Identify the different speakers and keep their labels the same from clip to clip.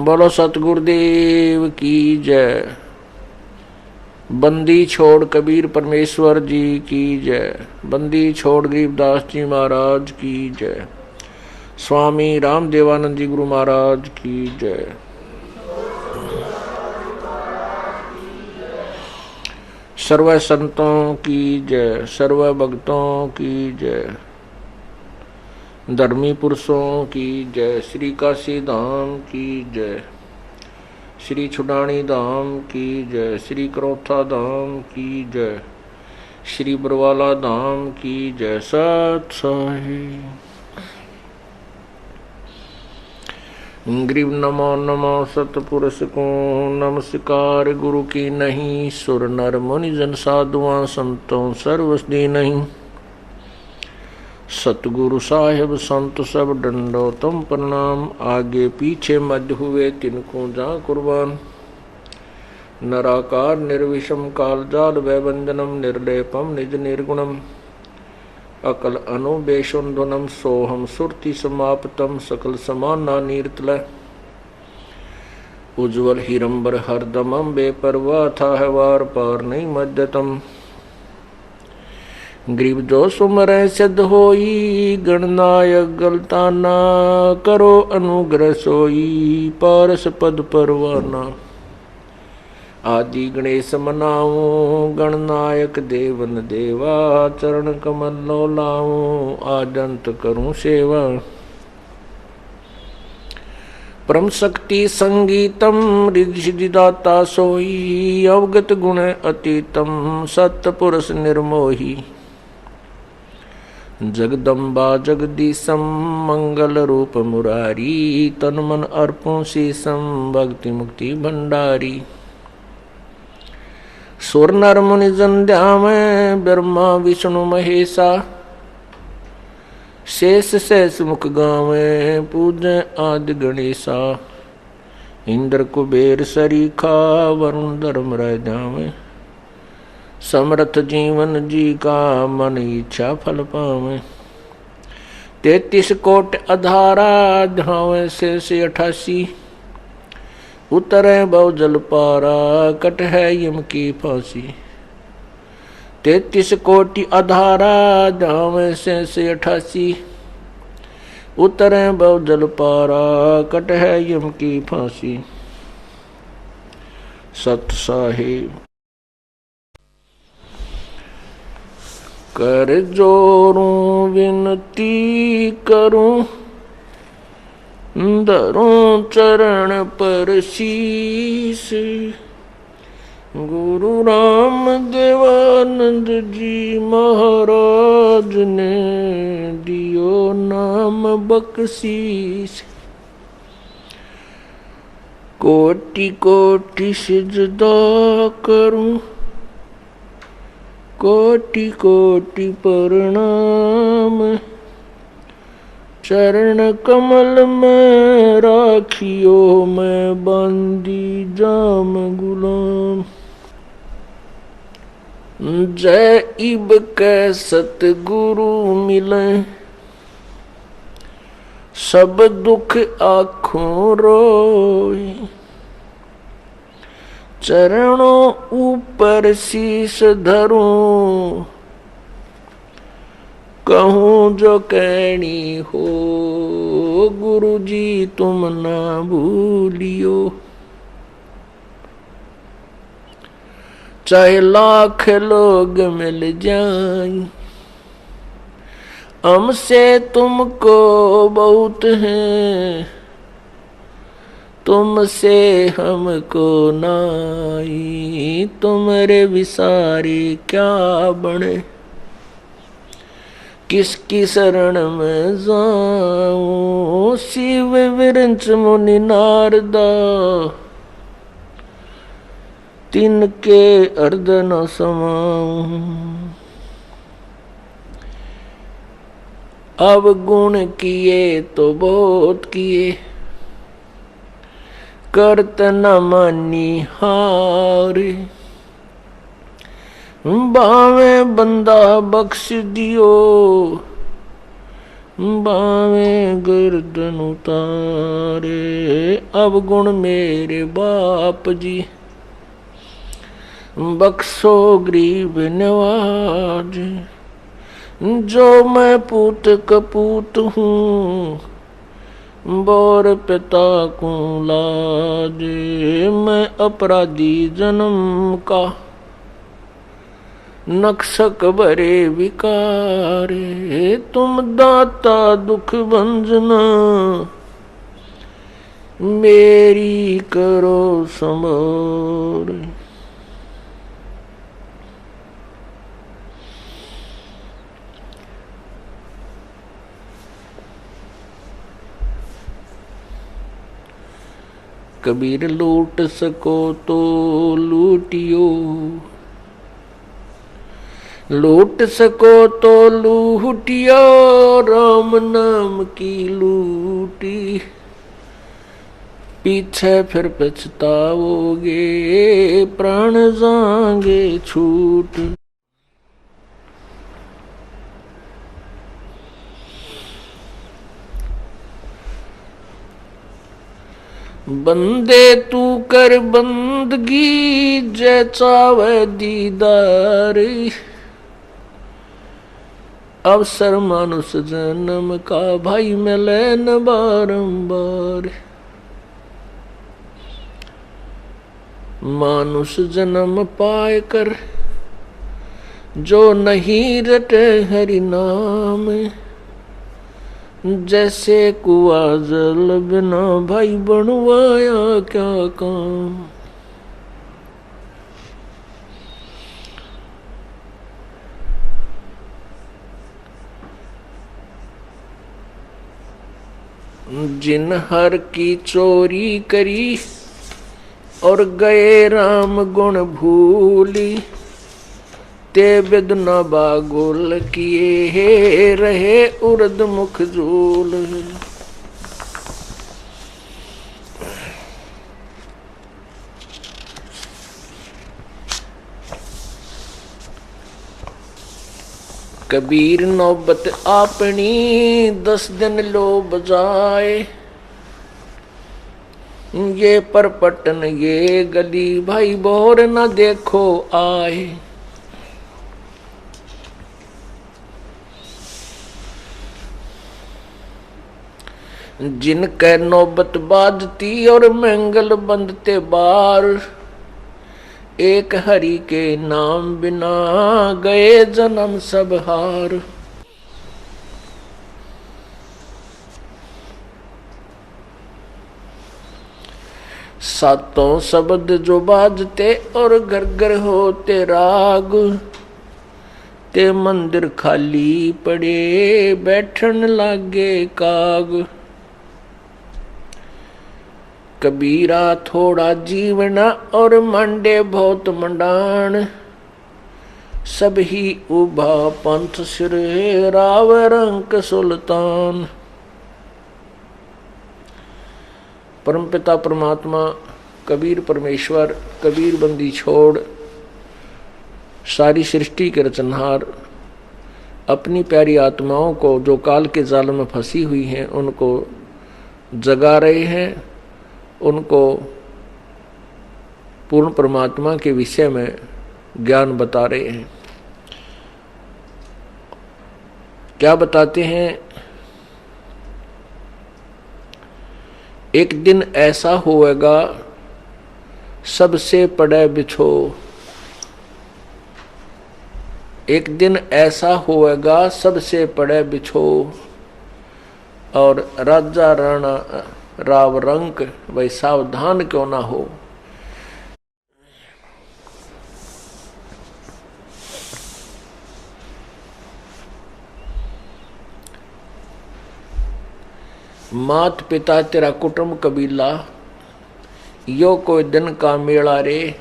Speaker 1: बोलो सतगुरुदेव की जय। बंदी छोड़ कबीर परमेश्वर जी की जय। बंदी छोड़ गरीबदास जी महाराज की जय। स्वामी रामदेवानंद जी गुरु महाराज की जय। सर्व संतों की जय, सर्व भक्तों की जय, धर्मी पुरुषों की जय। श्री काशी धाम की जय, श्री छुडानी धाम की जय, श्री करोथा धाम की जय, श्री बरवाला धाम की जय। सत साहिब ग्रीव नमो नमो सतपुरुष को नमस्कार। गुरु की नहीं सुर नर मुनि जन साधुआं संतों सर्वस्दी नहीं। सतगुरु साहिब संत सब डंडो तुम प्रणाम। आगे पीछे मध्य हुए तिनको जा कुर्बान। नराकार निर्विषम काल जाल वैवंजनम निर्लेपम निज निर्गुणम। अकल अनुबेशुंधुनम सोहम सुरति समाप्तम सकल समाना नीरतल। उज्ज्वल हिरंबर हरदमम बेपरवाह था है वार पार नहीं मध्यतम। ग्रीव जो सुमरै सिद्ध होई गणनायक गलताना। करो अनुग्रह सोई पारस पद परवाना। आदि गणेश मनाऊं गणनायक देवन देवा। चरण कमल लो लाऊं आदंत करूं सेवा। परम शक्ति संगीतम रिद्धि सिद्धिदाता सोई। अवगत गुण अतीतम सत्पुरुष निर्मोही। जगदम्बा जगदीशम मंगल रूप मुरारी। तन मन अर्पों शीसम भक्ति मुक्ति भंडारी। सुर नर मुनि जन ध्यान ब्रह्मा विष्णु महेशा। शेष शेष मुख गावे पूजय आदि गणेशा। इंद्र कुबेर सरीखा वरुण धर्म रह जावे। समर्थ जीवन जी का मन इच्छा फल पावे। 33 कोट अधारा धावे शेष 88। उतरे बहु जल पारा कट है यम की फांसी। 33 कोटि अधारा जावे से 88। उतरे बहु जल पारा कट है यम की फांसी। सत साहिब कर जोरूं विनती करूं। धरूं चरण पर शीस। गुरु राम देवानंद जी महाराज ने दियो नाम बख्शीस। कोटि कोटि सिजदा करूं। कोटि कोटि प्रणाम। चरण कमल में राखियो मैं बंदी जाम गुलाम। जय इब कै सतगुरु मिले। सब दुख आँखों रोई। चरणों ऊपर शीश धरूं। कहूँ जो कहनी हो गुरु जी तुम ना भूलियो। चाहे लाख लोग मिल जाएं हमसे तुमको बहुत है। तुमसे हमको नाई। तुम्हारे विसारी क्या बने। किसकी शरण में जाऊं। शिव विरंच मुनि नारदा। तिनके अर्ध न समाऊं। अब गुण किए तो बहुत किए। करत न मानी हार। बावे बंदा बख्श दियो। बावे गिरदन उतारे। अवगुण मेरे बाप जी, बख्शो गरीब नवाज। जो मैं पूत कपूत हूँ, बोर पिता को लाजे। मैं अपराधी जन्म का, नक्शक भरे विकारे। तुम दाता दुख भंजना, मेरी करो संभार। कबीर लूट सको तो लूटियो, लूट सको तो लूटियो। राम नाम की लूटी, पीछे फिर पछताओगे, प्राण जाएंगे छूट। बंदे तू कर बंदगी, जय चावे दीदार। अवसर मानुष जन्म का, भाई मिले न बारंबार। मानुष जन्म पाए कर, जो नहीं रटे हरि नाम। जैसे कुआ जल बिना, भाई बनवाया क्या काम। जिन हर की चोरी करी, और गए राम गुण भूली। ते बिद न बागुल किए, रहे उर्द मुख झूल। कबीर नौबत आपनी, 10 दिन लो बजाए। ये परपटन ये गली, भाई बोर न देखो आए। जिनके नौबत बाजती, और मंगल बंदते बार। एक हरि के नाम बिना, गए जन्म सब हार। सातों शब्द जो बाजते, और घर घर होते राग। ते मंदिर खाली पड़े, बैठन लागे काग। कबीरा थोड़ा जीवना, और मंडे बहुत मंडान। सब ही उभा पंथ सिर, राव रंक सुल्तान। परमपिता परमात्मा कबीर परमेश्वर, कबीर बंदी छोड़, सारी सृष्टि के रचनहार, अपनी प्यारी आत्माओं को जो काल के जाल में फंसी हुई हैं, उनको जगा रहे हैं। उनको पूर्ण परमात्मा के विषय में ज्ञान बता रहे हैं। क्या बताते हैं? एक दिन ऐसा होएगा, सबसे पड़े बिछो। एक दिन ऐसा होएगा, सबसे पड़े बिछो। और राजा राणा राव रंक, भाई सावधान क्यों ना हो। मात पिता तेरा कुटुंब कबीला, यो कोई दिन का मेला रे।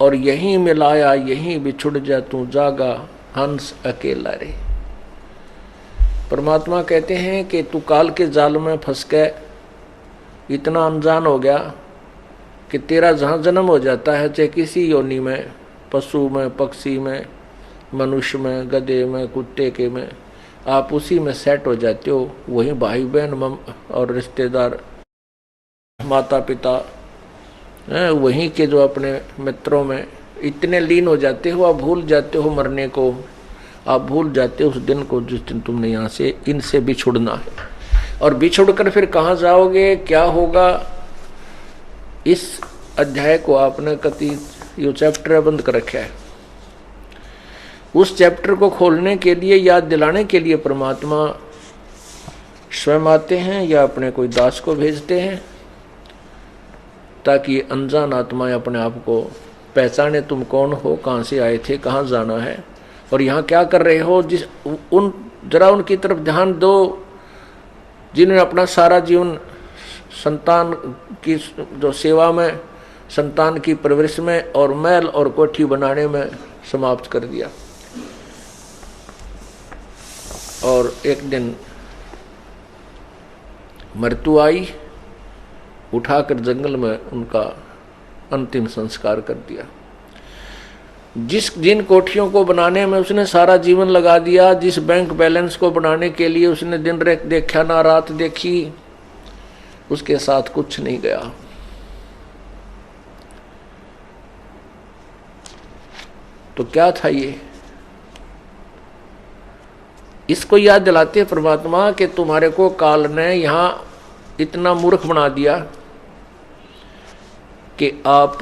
Speaker 1: और यहीं मिलाया यहीं बिछुड़ जा, तू जागा हंस अकेला रे। परमात्मा कहते हैं कि तू काल के जाल में फंस के इतना अनजान हो गया कि तेरा जहाँ जन्म हो जाता है, चाहे किसी योनि में, पशु में, पक्षी में, मनुष्य में, गधे में, कुत्ते के में, आप उसी में सेट हो जाते हो। वहीं भाई बहन और रिश्तेदार, माता पिता, वहीं के जो अपने मित्रों में इतने लीन हो जाते हो, आप भूल जाते हो मरने को, आप भूल जाते हो उस दिन को जिस दिन तुमने यहाँ से इनसे बिछुड़ना है। और बिछुड़ कर फिर कहाँ जाओगे, क्या होगा, इस अध्याय को आपने कति यो चैप्टर बंद कर रखा है। उस चैप्टर को खोलने के लिए, याद दिलाने के लिए परमात्मा स्वयं आते हैं या अपने कोई दास को भेजते हैं, ताकि अनजान आत्माएं अपने आप को पहचाने, तुम कौन हो, कहाँ से आए थे, कहाँ जाना है और यहाँ क्या कर रहे हो। जरा उनकी तरफ ध्यान दो जिन्होंने अपना सारा जीवन संतान की जो सेवा में, संतान की परवरिश में और महल और कोठी बनाने में समाप्त कर दिया। और एक दिन मृत्यु आई, उठाकर जंगल में उनका अंतिम संस्कार कर दिया। जिन कोठियों को बनाने में उसने सारा जीवन लगा दिया, जिस बैंक बैलेंस को बनाने के लिए उसने दिन रात देखा ना रात देखी, उसके साथ कुछ नहीं गया। तो क्या था ये? इसको याद दिलाते परमात्मा कि तुम्हारे को काल ने यहां इतना मूर्ख बना दिया कि आप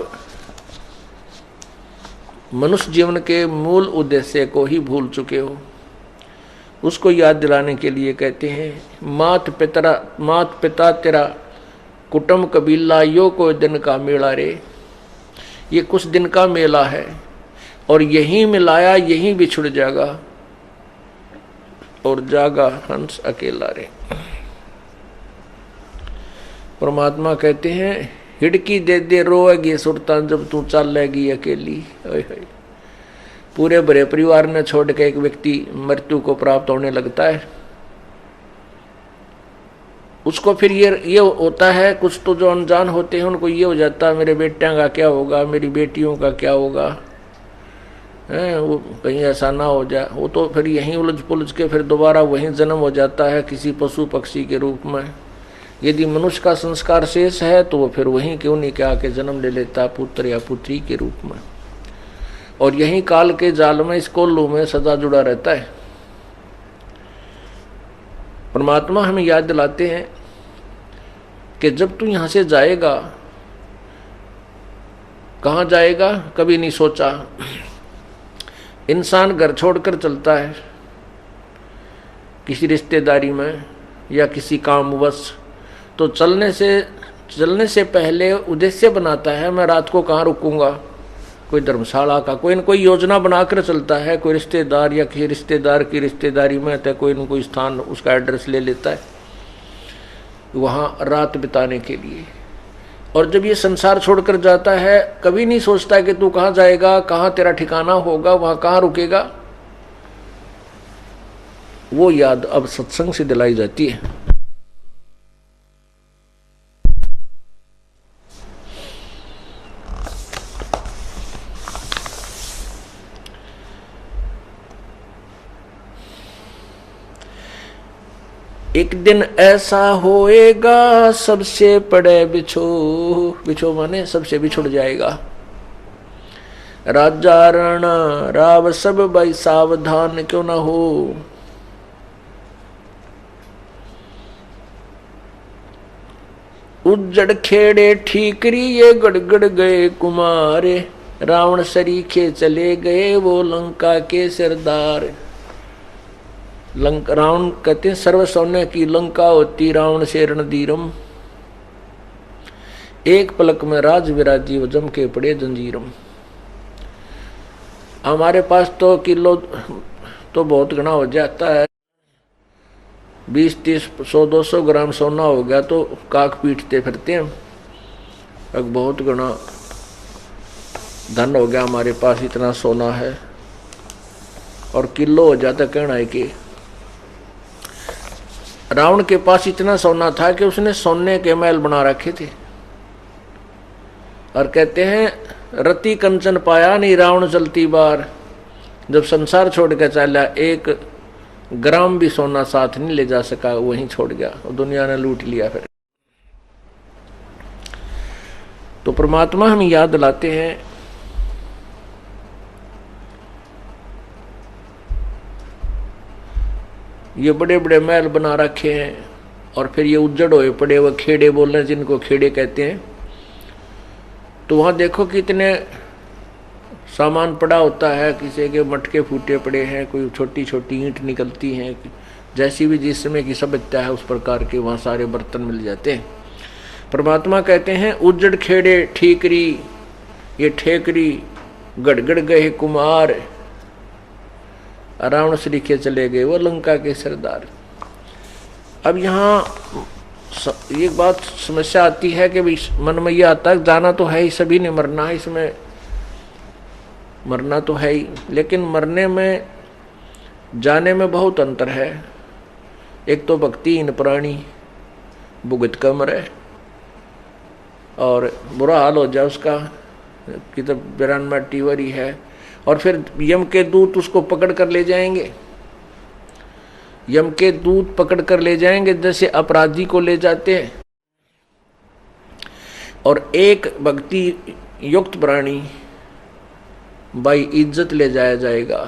Speaker 1: मनुष्य जीवन के मूल उद्देश्य को ही भूल चुके हो। उसको याद दिलाने के लिए कहते हैं, मात पिता तेरा कुटुंब कबीला यो कोई दिन का मेला रे। ये कुछ दिन का मेला है और यहीं मिलाया यहीं बिछुड़ जाएगा और जागा हंस अकेला रे। परमात्मा कहते हैं, हिड़की दे दे रोएगी सुरतान जब तू चलेगी अकेली। पूरे बड़े परिवार ने छोड़ के एक व्यक्ति मृत्यु को प्राप्त होने लगता है, उसको फिर ये होता है, कुछ तो जो अनजान होते हैं उनको ये हो जाता है मेरे बेटियों का क्या होगा, मेरी बेटियों का क्या होगा, वो कहीं ऐसा ना हो जाए। वो तो फिर यहीं उलझ पुलझ के फिर दोबारा वहीं जन्म हो जाता है किसी पशु पक्षी के रूप में। यदि मनुष्य का संस्कार शेष है तो वो फिर वहीं क्यों नहीं क्या के जन्म ले लेता पुत्र या पुत्री के रूप में, और यहीं काल के जाल में, इस कोल्लू में सदा जुड़ा रहता है। परमात्मा हमें याद दिलाते हैं कि जब तू यहां से जाएगा, कहां जाएगा कभी नहीं सोचा। इंसान घर छोड़कर चलता है किसी रिश्तेदारी में या किसी कामवश, तो चलने से पहले उद्देश्य बनाता है, मैं रात को कहाँ रुकूंगा, कोई धर्मशाला का कोई न कोई योजना बनाकर चलता है। कोई रिश्तेदार या किसी रिश्तेदार की रिश्तेदारी में तो कोई न कोई स्थान उसका एड्रेस ले लेता है वहाँ रात बिताने के लिए। और जब ये संसार छोड़कर जाता है कभी नहीं सोचता कि तू कहाँ जाएगा, कहाँ तेरा ठिकाना होगा, वहाँ कहाँ रुकेगा। वो याद अब सत्संग से दिलाई जाती है। एक दिन ऐसा होएगा सबसे पड़े बिछो माने सबसे बिछुड़ जाएगा। राजा राणा राव सब भाई सावधान क्यों ना हो। उज्जड़ खेड़े ठीकरी ये गड़गड़ गए कुमारे, रावण सरीखे चले गए वो लंका के सरदार। रावण कहते हैं सर्व सौम्य की लंका होती रावण से रणधीरम, एक पलक में राज विराजी व जम के पड़े जंजीरम। हमारे पास तो किलो तो बहुत घना हो जाता है, 20, 30, 100, 200 ग्राम सोना हो गया तो काक पीटते फिरते हैं। अब बहुत घना धन हो गया हमारे पास, इतना सोना है, और किलो हो जाता कहना है कि रावण के पास इतना सोना था कि उसने सोने के महल बना रखे थे। और कहते हैं रति कंचन पाया नहीं रावण चलती बार। जब संसार छोड़ के चला, एक ग्राम भी सोना साथ नहीं ले जा सका, वहीं छोड़ गया, दुनिया ने लूट लिया। फिर तो परमात्मा हम याद दिलाते हैं ये बड़े बड़े महल बना रखे हैं और फिर ये उज्जड़ हुए पड़े हुए खेड़े बोल रहे हैं, जिनको खेड़े कहते हैं। तो वहाँ देखो कितने सामान पड़ा होता है, किसी के मटके फूटे पड़े हैं, कोई छोटी छोटी ईंट निकलती हैं, जैसी भी जिस समय की सभ्यता है उस प्रकार के वहाँ सारे बर्तन मिल जाते हैं। परमात्मा कहते हैं उज्जड़ खेड़े ठीकरी, ये ठेकरी गड़गड़ गए कुमार, रावण सरीखे चले गए वो लंका के सरदार। अब यहाँ एक बात समस्या आती है कि मन में यह आता है जाना तो है ही, सभी ने मरना है, इसमें मरना तो है ही, लेकिन मरने में जाने में बहुत अंतर है। एक तो भक्तिहीन प्राणी भुगत कर मरे और बुरा हाल हो जाए उसका, कि तो बिरान टीवरी है, और फिर यम के दूत उसको पकड़ कर ले जाएंगे, यम के दूत पकड़ कर ले जाएंगे जैसे अपराधी को ले जाते हैं। और एक भक्ति युक्त प्राणी भाई इज्जत ले जाया जाएगा।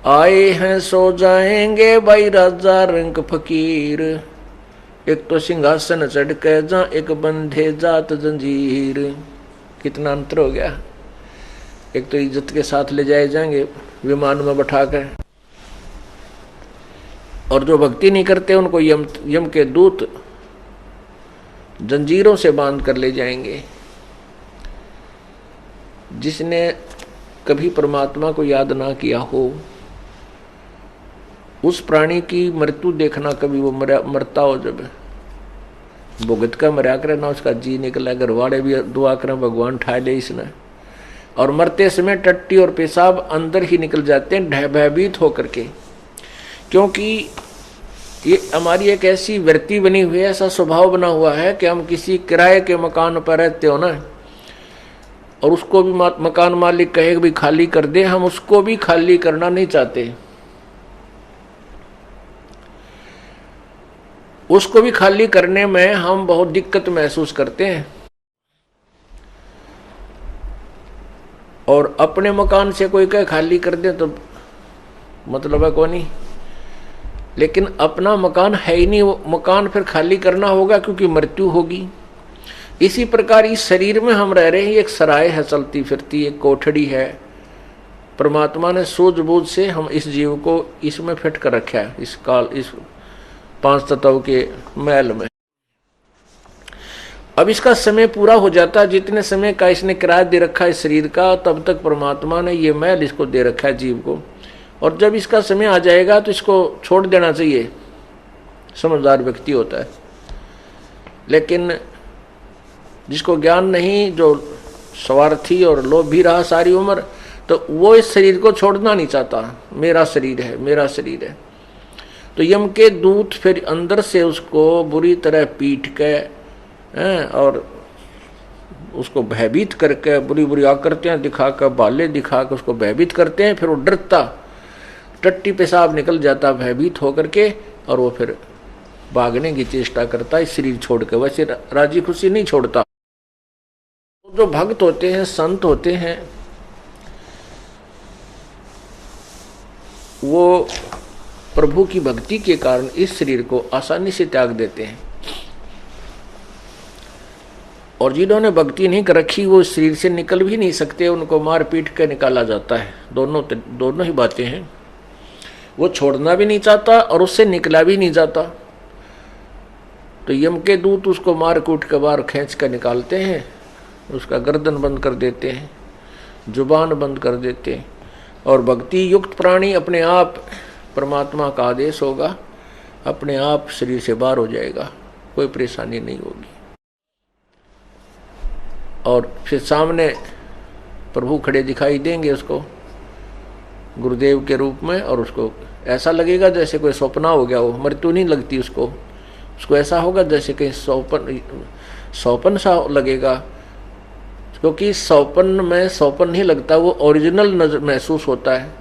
Speaker 1: आए हैं सो जाएंगे भाई राजा रंग फकीर, एक तो सिंहासन चढ़ के जा एक बंधे जात जंजीर। कितना अंतर हो गया। एक तो इज्जत के साथ ले जाए जाएंगे विमान में बैठाकर, और जो भक्ति नहीं करते उनको यम के दूत जंजीरों से बांध कर ले जाएंगे। जिसने कभी परमात्मा को याद ना किया हो, उस प्राणी की मृत्यु देखना, कभी वो मरता हो जब भुगत का मरा करे ना, उसका जी निकला, घर वाले भी दुआ करें भगवान ठाए ले इसने, और मरते समय टट्टी और पेशाब अंदर ही निकल जाते हैं भयभीत होकर के। क्योंकि ये हमारी एक ऐसी वृत्ति बनी हुई है, ऐसा स्वभाव बना हुआ है कि हम किसी किराए के मकान पर रहते हो ना, और उसको भी मकान मालिक कहे भी खाली कर दे, हम उसको भी खाली करना नहीं चाहते। उसको भी खाली करने में हम बहुत दिक्कत महसूस करते हैं, और अपने मकान से कोई कहे खाली कर दे तो मतलब है कौन ही। लेकिन अपना मकान है ही नहीं, वो मकान फिर खाली करना होगा क्योंकि मृत्यु होगी। इसी प्रकार इस शरीर में हम रह रहे हैं, एक सराय है चलती फिरती, एक कोठड़ी है। परमात्मा ने सूझबूझ से हम इस जीव को इसमें फिट कर रखा है, इस काल इस 5 तत्व के महल में। अब इसका समय पूरा हो जाता है, जितने समय का इसने किराया दे रखा है शरीर का, तब तक परमात्मा ने ये महल इसको दे रखा है जीव को। और जब इसका समय आ जाएगा तो इसको छोड़ देना चाहिए, समझदार व्यक्ति होता है। लेकिन जिसको ज्ञान नहीं, जो स्वार्थी और लोभी रहा सारी उम्र, तो वो इस शरीर को छोड़ना नहीं चाहता। मेरा शरीर है, मेरा शरीर है। तो यम के दूत फिर अंदर से उसको बुरी तरह पीट के और उसको भयभीत करके, बुरी बुरी आकृतियां दिखाकर, बाले दिखाकर उसको भयभीत करते हैं। फिर वो डरता, टट्टी पेशाब निकल जाता भयभीत होकर के, और वो फिर भागने की चेष्टा करता है शरीर छोड़ के। वैसे राजी खुशी नहीं छोड़ता। जो भक्त होते हैं, संत होते हैं, वो प्रभु की भक्ति के कारण इस शरीर को आसानी से त्याग देते हैं। और जिन्होंने भक्ति नहीं कर रखी वो इस शरीर से निकल भी नहीं सकते, उनको मार पीट कर निकाला जाता है। दोनों ही बातें हैं। वो छोड़ना भी नहीं चाहता और उससे निकला भी नहीं जाता। तो यम के दूत उसको मार कूट के बाहर खींच कर निकालते हैं, उसका गर्दन बंद कर देते हैं, जुबान बंद कर देते हैं। और भक्ति युक्त प्राणी अपने आप, परमात्मा का आदेश होगा, अपने आप शरीर से बाहर हो जाएगा, कोई परेशानी नहीं होगी। और फिर सामने प्रभु खड़े दिखाई देंगे उसको गुरुदेव के रूप में, और उसको ऐसा लगेगा जैसे कोई सपना हो गया हो। मृत्यु नहीं लगती उसको ऐसा होगा जैसे कहीं सौपन सा लगेगा। क्योंकि सौपन में सौपन नहीं लगता, वो ओरिजिनल नजर महसूस होता है।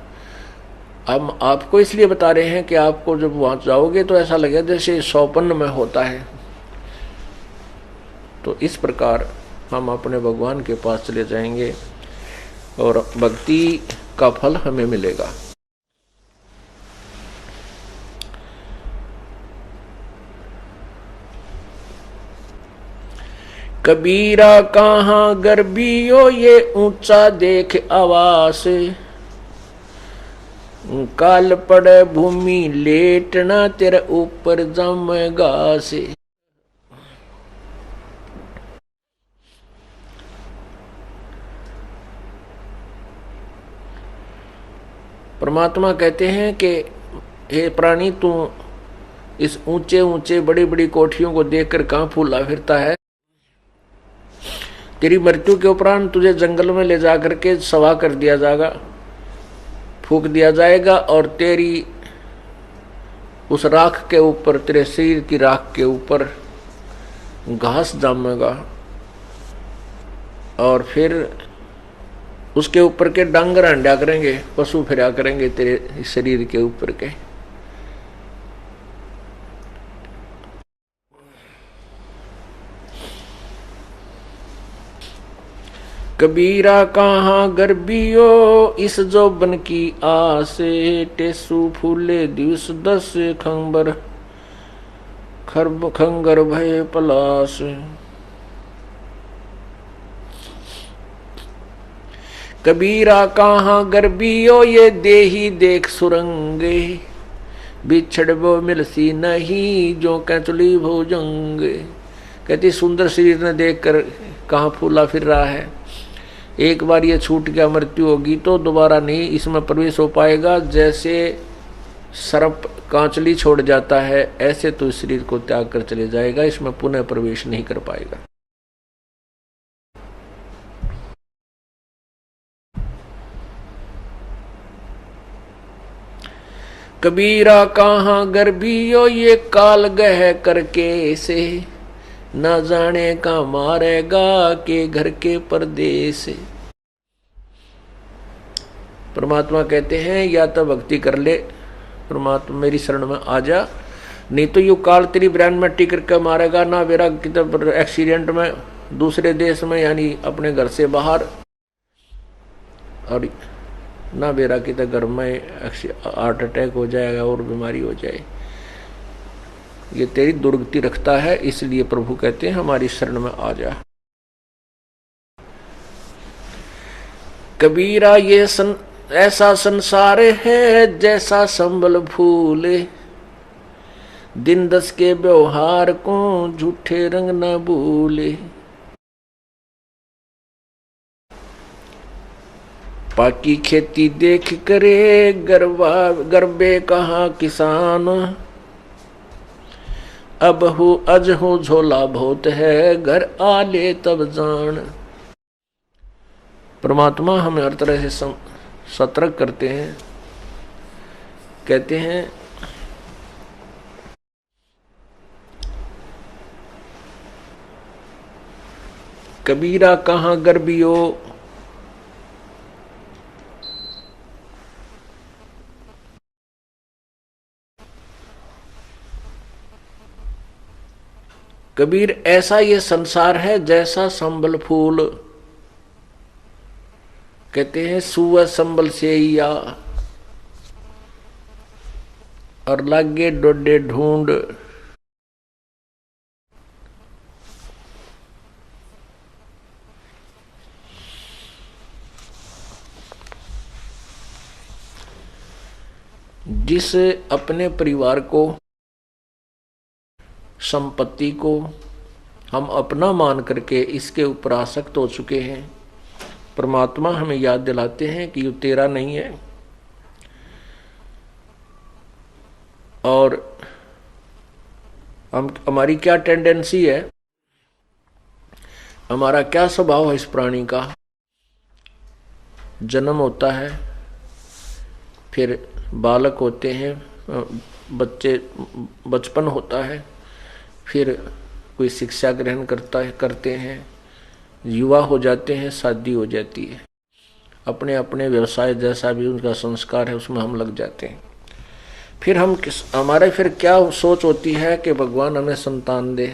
Speaker 1: हम आपको इसलिए बता रहे हैं कि आपको जब वहां जाओगे तो ऐसा लगेगा जैसे सौपन में होता है। तो इस प्रकार हम अपने भगवान के पास चले जाएंगे और भक्ति का फल हमें मिलेगा। कबीरा कहाँ गर्बियो ये ऊंचा देख आवास, काल पड़े भूमि लेटना तेरे ऊपर जमेगा से। परमात्मा कहते हैं कि हे प्राणी, तू इस ऊंचे ऊंचे बड़ी बड़ी कोठियों को देखकर कहां फूला फिरता है? तेरी मृत्यु के उपरांत तुझे जंगल में ले जाकर के सवा कर दिया जाएगा, फूक दिया जाएगा, और तेरी उस राख के ऊपर, तेरे शरीर की राख के ऊपर घास जमेगा, और फिर उसके ऊपर के डांगर अंडा करेंगे, पशु फिरा करेंगे तेरे शरीर के ऊपर के। कबीरा कहाँ गर्बियो इस जोबन की आसे, टेसु फूले दिवस दस खंबर खरब खंगर भय पलास। कबीरा कहाँ गर्बियो ये देही देख सुरंगे, बिछड़बो मिलसी नहीं जो कैचुली भोजंगे। कहती सुंदर शरीर ने देखकर कहाँ फूला फिर रहा है, एक बार ये छूट गया, मृत्यु होगी तो दोबारा नहीं इसमें प्रवेश हो पाएगा। जैसे सर्प कांचली छोड़ जाता है, ऐसे तो इस शरीर को त्याग कर चले जाएगा, इसमें पुनः प्रवेश नहीं कर पाएगा। कबीरा कहाँ गर्बियो ये काल गह करके से, न जाने का मारेगा के घर के परदेश से। परमात्मा कहते हैं या तो भक्ति कर ले, परमात्मा मेरी शरण में आ जा, नहीं तो यू काल तेरी ब्रांड में टिक करके मारेगा। ना मेरा कितना एक्सीडेंट में दूसरे देश में यानी अपने घर से बाहर, और ना मेरा कितना घर में हार्ट अटैक हो जाएगा और बीमारी हो जाए। ये तेरी दुर्गति रखता है, इसलिए प्रभु कहते हैं हमारी शरण में आ जा। कबीरा ये ऐसा संसार है जैसा संबल फूले, दिन दस के व्यवहार को झूठे रंग न भूले। पाकी खेती देख करे गरबे कहा किसान, अब हो अज हो झोला बहुत है घर आले तब जान। परमात्मा हमें हर तरह से सतर्क करते हैं, कहते हैं कबीरा कहाँ गर्बियो कबीर ऐसा ये संसार है जैसा संबल फूल। कहते हैं सुअ संबल से या और लागे डोडे ढूंढ। जिस अपने परिवार को, संपत्ति को हम अपना मान करके इसके ऊपर आसक्त हो चुके हैं, परमात्मा हमें याद दिलाते हैं कि ये तेरा नहीं है। और हमारी क्या टेंडेंसी है, हमारा क्या स्वभाव है इस प्राणी का। जन्म होता है, फिर बालक होते हैं, बचपन होता है, फिर कोई शिक्षा ग्रहण करते हैं, युवा हो जाते हैं, शादी हो जाती है, अपने अपने व्यवसाय जैसा भी उनका संस्कार है उसमें हम लग जाते हैं। फिर हमारे फिर क्या सोच होती है कि भगवान हमें संतान दे,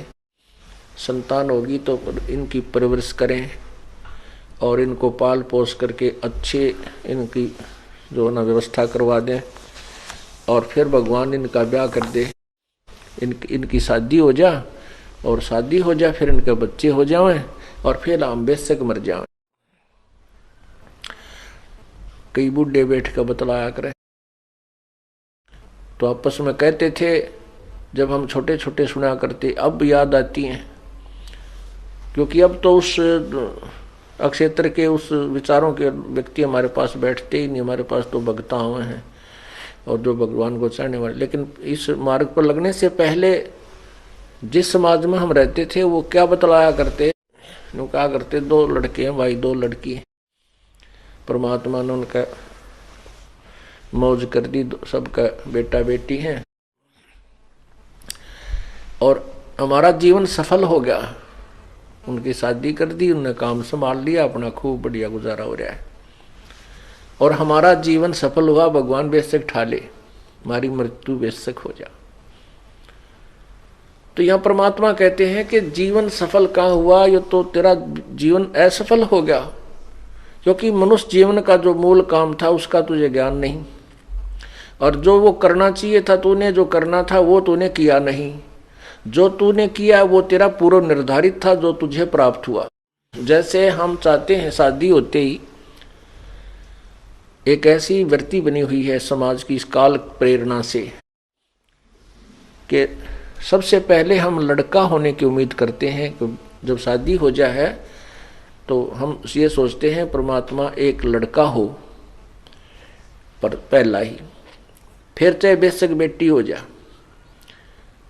Speaker 1: संतान होगी तो इनकी परवरिश करें और इनको पाल पोस करके अच्छे इनकी जो ना व्यवस्था करवा दें, और फिर भगवान इनका ब्याह कर दे, इनकी शादी हो जा, और शादी हो जाए फिर इनके बच्चे हो जाएं, और फिर हम बेशक मर जाएं। कई बूढ़े बैठ कर बतलाया करें तो आपस में कहते थे, जब हम छोटे छोटे सुना करते, अब याद आती हैं, क्योंकि अब तो उस अक्षेत्र के उस विचारों के व्यक्ति हमारे पास बैठते ही नहीं, हमारे पास तो भगता हुए हैं और जो भगवान को चाहने वाले। लेकिन इस मार्ग पर लगने से पहले जिस समाज में हम रहते थे वो क्या बतलाया करते, वो कहा करते, दो लड़के हैं भाई, दो लड़की हैं, परमात्मा ने उनका मौज कर दी, सबका बेटा बेटी है और हमारा जीवन सफल हो गया। उनकी शादी कर दी, उन्होंने काम संभाल लिया, अपना खूब बढ़िया गुजारा हो रहा है और हमारा जीवन सफल हुआ। भगवान बेशक ठाले, हमारी मृत्यु बेशक हो जा। तो यहां परमात्मा कहते हैं कि जीवन सफल कहाँ हुआ, ये तो तेरा जीवन असफल हो गया, क्योंकि मनुष्य जीवन का जो मूल काम था उसका तुझे ज्ञान नहीं, और जो वो करना चाहिए था तूने, जो करना था वो तूने किया नहीं। जो तूने किया वो तेरा पूर्व निर्धारित था, जो तुझे प्राप्त हुआ। जैसे हम चाहते हैं शादी होते ही एक ऐसी वृत्ति बनी हुई है समाज की इस काल प्रेरणा से कि सबसे पहले हम लड़का होने की उम्मीद करते हैं कि जब शादी हो जाए तो हम ये सोचते हैं परमात्मा एक लड़का हो, पर पहला ही, फिर चाहे बेशक बेटी हो जा।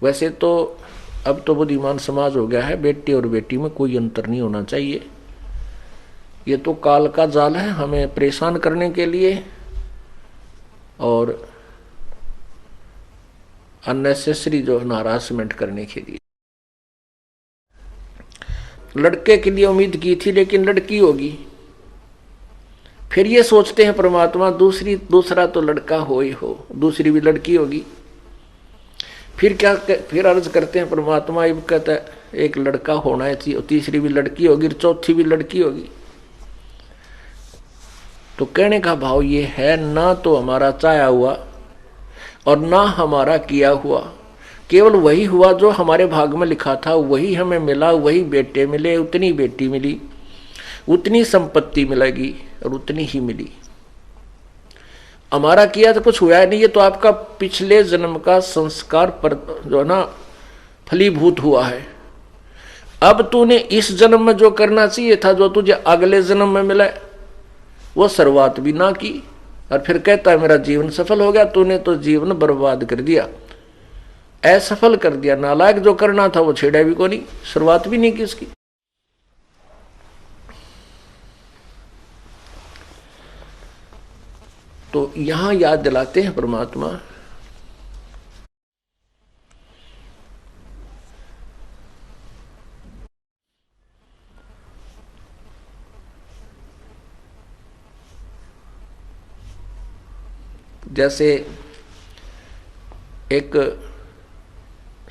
Speaker 1: वैसे तो अब तो बुद्धिमान समाज हो गया है, बेटी और बेटी में कोई अंतर नहीं होना चाहिए। ये तो काल का जाल है हमें परेशान करने के लिए और अननेसेसरी जो हरासमेंट करने के लिए। लड़के के लिए उम्मीद की थी लेकिन लड़की होगी, फिर ये सोचते हैं परमात्मा दूसरा तो लड़का हो ही हो, दूसरी भी लड़की होगी। फिर अर्ज करते हैं परमात्मा, अब कहता है एक लड़का होना है, तीसरी भी लड़की होगी, चौथी भी लड़की होगी। तो कहने का भाव ये है, ना तो हमारा चाहा हुआ और ना हमारा किया हुआ, केवल वही हुआ जो हमारे भाग में लिखा था, वही हमें मिला, वही बेटे मिले, उतनी बेटी मिली, उतनी संपत्ति मिलेगी और उतनी ही मिली। हमारा किया तो कुछ हुआ नहीं, ये तो आपका पिछले जन्म का संस्कार पर जो है ना फलीभूत हुआ है। अब तूने इस जन्म में जो करना चाहिए था, जो तुझे अगले जन्म में मिला, वो शुरुआत भी ना की और फिर कहता है मेरा जीवन सफल हो गया। तूने तो जीवन बर्बाद कर दिया, असफल कर दिया। नालायक जो करना था वो छेड़ा भी को नहीं, शुरुआत भी नहीं की उसकी। तो यहां याद दिलाते हैं परमात्मा, जैसे एक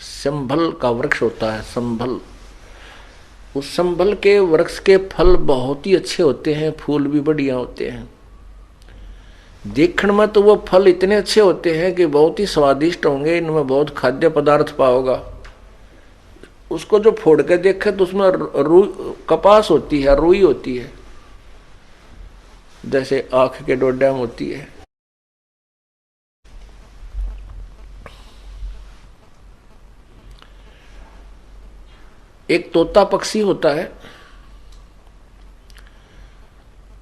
Speaker 1: संभल का वृक्ष होता है, संभल, उस संभल के वृक्ष के फल बहुत ही अच्छे होते हैं, फूल भी बढ़िया होते हैं। देखने में तो वो फल इतने अच्छे होते हैं कि बहुत ही स्वादिष्ट होंगे, इनमें बहुत खाद्य पदार्थ पाओगा। उसको जो फोड़ के देखे तो उसमें कपास होती है, रुई होती है, जैसे आंख के डोडा में होती है। एक तोता पक्षी होता है,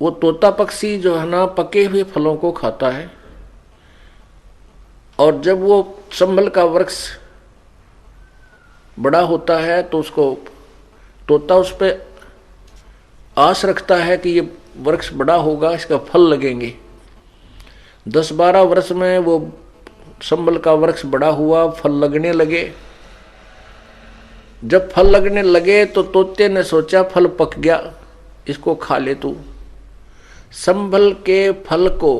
Speaker 1: वो तोता पक्षी जो है ना पके हुए फलों को खाता है, और जब वो संभल का वृक्ष बड़ा होता है तो उसको तोता उस पर आस रखता है कि ये वृक्ष बड़ा होगा, इसका फल लगेंगे। 10-12 वर्ष में वो संभल का वृक्ष बड़ा हुआ, फल लगने लगे। जब फल लगने लगे तो तोते ने सोचा फल पक गया, इसको खा ले तू। संभल के फल को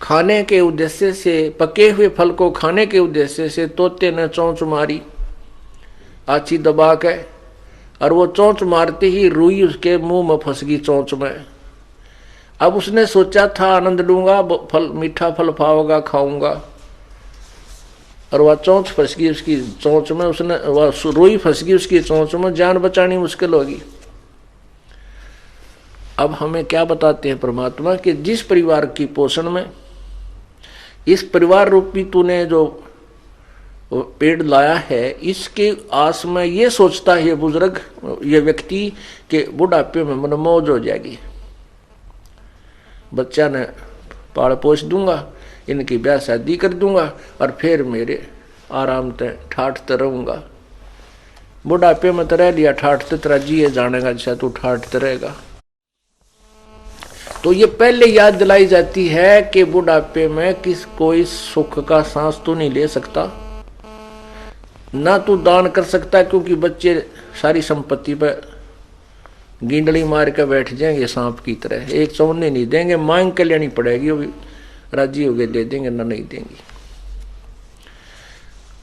Speaker 1: खाने के उद्देश्य से, पके हुए फल को खाने के उद्देश्य से तोते ने चोंच मारी आछी दबा के, और वो चोंच मारते ही रुई उसके मुंह में फंस गई चोंच में। अब उसने सोचा था आनंद लूंगा, फल मीठा फल पाओगा खाऊंगा, और वह चोंच फंस गई उसकी चोंच में, उसने वह रुई फंस गई उसकी चोंच में, जान बचानी मुश्किल होगी। अब हमें क्या बताते हैं परमात्मा कि जिस परिवार की पोषण में, इस परिवार रूपी तूने जो पेड़ लाया है, इसके आस में ये सोचता है ये बुजुर्ग, ये व्यक्ति कि बुढ़ापे में मनमौज हो जाएगी, बच्चा ने पाल पोष दूंगा, इनकी ब्याह शादी कर दूंगा, और फिर मेरे आराम से ठाठते रहूंगा। बुढ़ापे में तो रह लिया ठाठते, तेरा जी जानेगा जैसा तू ठाठते रहेगा। तो ये पहले याद दिलाई जाती है कि बुढ़ापे में कोई सुख का सांस तो नहीं ले सकता, ना तू दान कर सकता, क्योंकि बच्चे सारी संपत्ति पर गिंडली मार के बैठ जाएंगे सांप की तरह, एक चौने नहीं देंगे, मांग के लेनी पड़ेगी, वो भी राजी हो गए दे देंगे, ना नहीं देंगे।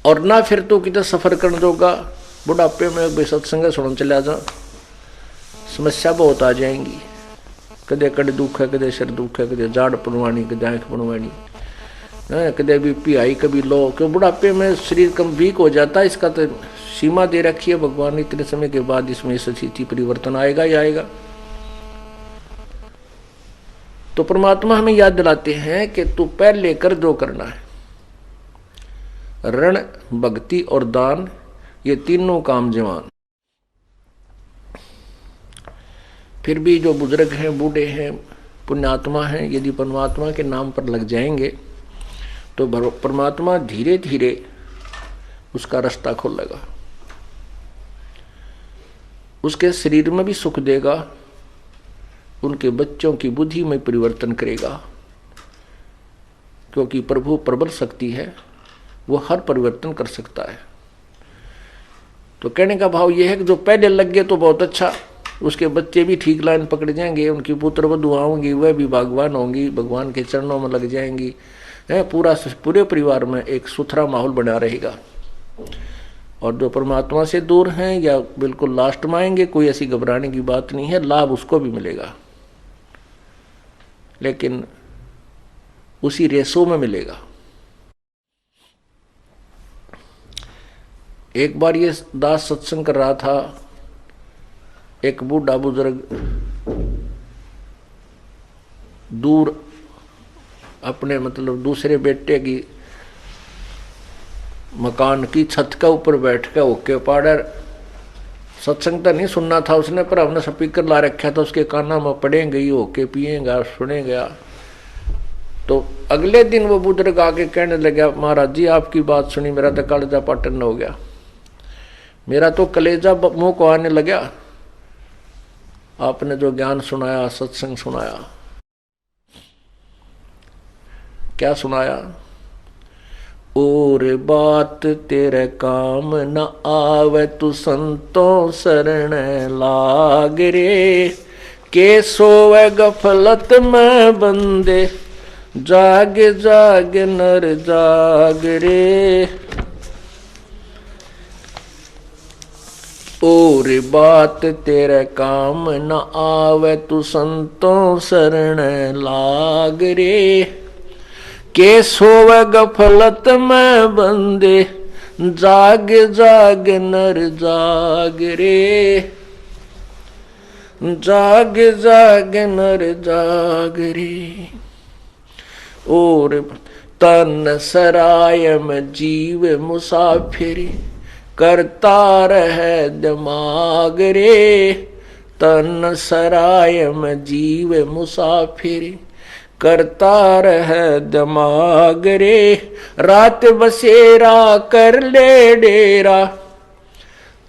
Speaker 1: और ना फिर तो कितना सफर करने दोगा। बुढ़ापे में सत्संग सुन चला जा, समस्या बहुत आ जाएंगी, कदे कड़ दुख है, कदे सिर दुख है, कदे जाड़ पड़वानी, कदे आंख पड़वानी, कदे बीपी आई, कभी लो, क्यों बुढ़ापे में शरीर कम वीक हो जाता है। इसका तो सीमा दे रखी है भगवान ने, इतने समय के बाद इसमें स्थिति परिवर्तन आएगा ही आएगा। तो परमात्मा हमें याद दिलाते हैं कि तू पहले कर जो करना है, ऋण, भक्ति और दान, ये तीनों काम जवान। फिर भी जो बुजुर्ग हैं, बूढ़े हैं, पुण्यात्मा हैं, यदि परमात्मा के नाम पर लग जाएंगे तो परमात्मा धीरे धीरे उसका रास्ता खोलेगा, उसके शरीर में भी सुख देगा, उनके बच्चों की बुद्धि में परिवर्तन करेगा, क्योंकि प्रभु प्रबल शक्ति है, वो हर परिवर्तन कर सकता है। तो कहने का भाव यह है कि जो पहले लग गए तो बहुत अच्छा, उसके बच्चे भी ठीक लाइन पकड़ जाएंगे, उनकी पुत्र वधुआ होंगी, वह भी भगवान होंगी, भगवान के चरणों में लग जाएंगी, पूरे परिवार में एक सुथरा माहौल बना रहेगा। और जो परमात्मा से दूर हैं या बिल्कुल लास्ट में आएंगे, कोई ऐसी घबराने की बात नहीं है, लाभ उसको भी मिलेगा, लेकिन उसी रेसों में मिलेगा। एक बार ये दास सत्संग कर रहा था, एक बूढ़ा बुजुर्ग दूर अपने मतलब दूसरे बेटे की मकान की छत के ऊपर बैठ के होके पाड़र, सत्संग तो नहीं सुनना था उसने, पर हमने स्पीकर ला रखा था, उसके काना में पड़ेंगे ही होके पिएगा सुनेगा। तो अगले दिन वो बुजुर्ग आके कहने लगा, महाराज जी आपकी बात सुनी, मेरा तो कलेजा पाटन हो गया, मेरा तो कलेजा मुंह को आने लगा, आपने जो ज्ञान सुनाया, सत्संग सुनाया। क्या सुनाया? और बात तेरे काम न आवे, तू संतों शरण लाग रे, के सोवे गफलत में बंदे, जाग जाग नर जाग रे। और बात तेरे काम न आवे, तू संतों शरण लाग रे, के सोवे गफलत में बंदे, जाग जाग नर जाग रे, जाग जाग नर जाग रे। और तन सराय में जीव मुसाफिर, करता रहे दिमाग रे, तन सराय में जीव मुसाफिर, करता रहे दिमाग रे। रात बसेरा कर ले डेरा,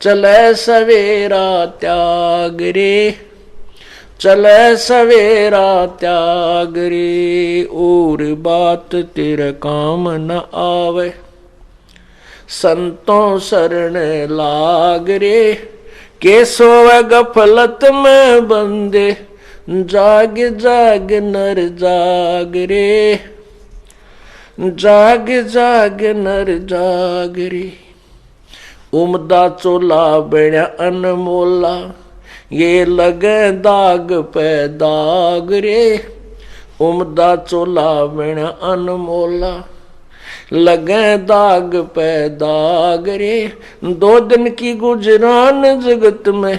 Speaker 1: चले सवेरा त्याग रे, चले सवेरा त्याग रे। और बात तेरे काम न आवे, संतों शरण लाग रे, के सोवे गफलत में बंदे, जाग जाग नर जाग रे, जाग जाग नर जाग रे। उमदा चोला बड़ा अनमोला, ये लगे दाग पे दाग रे, उमदा चोला बड़ा अनमोला, लगे दाग पे दाग रे। दो दिन की गुजरान जगत में,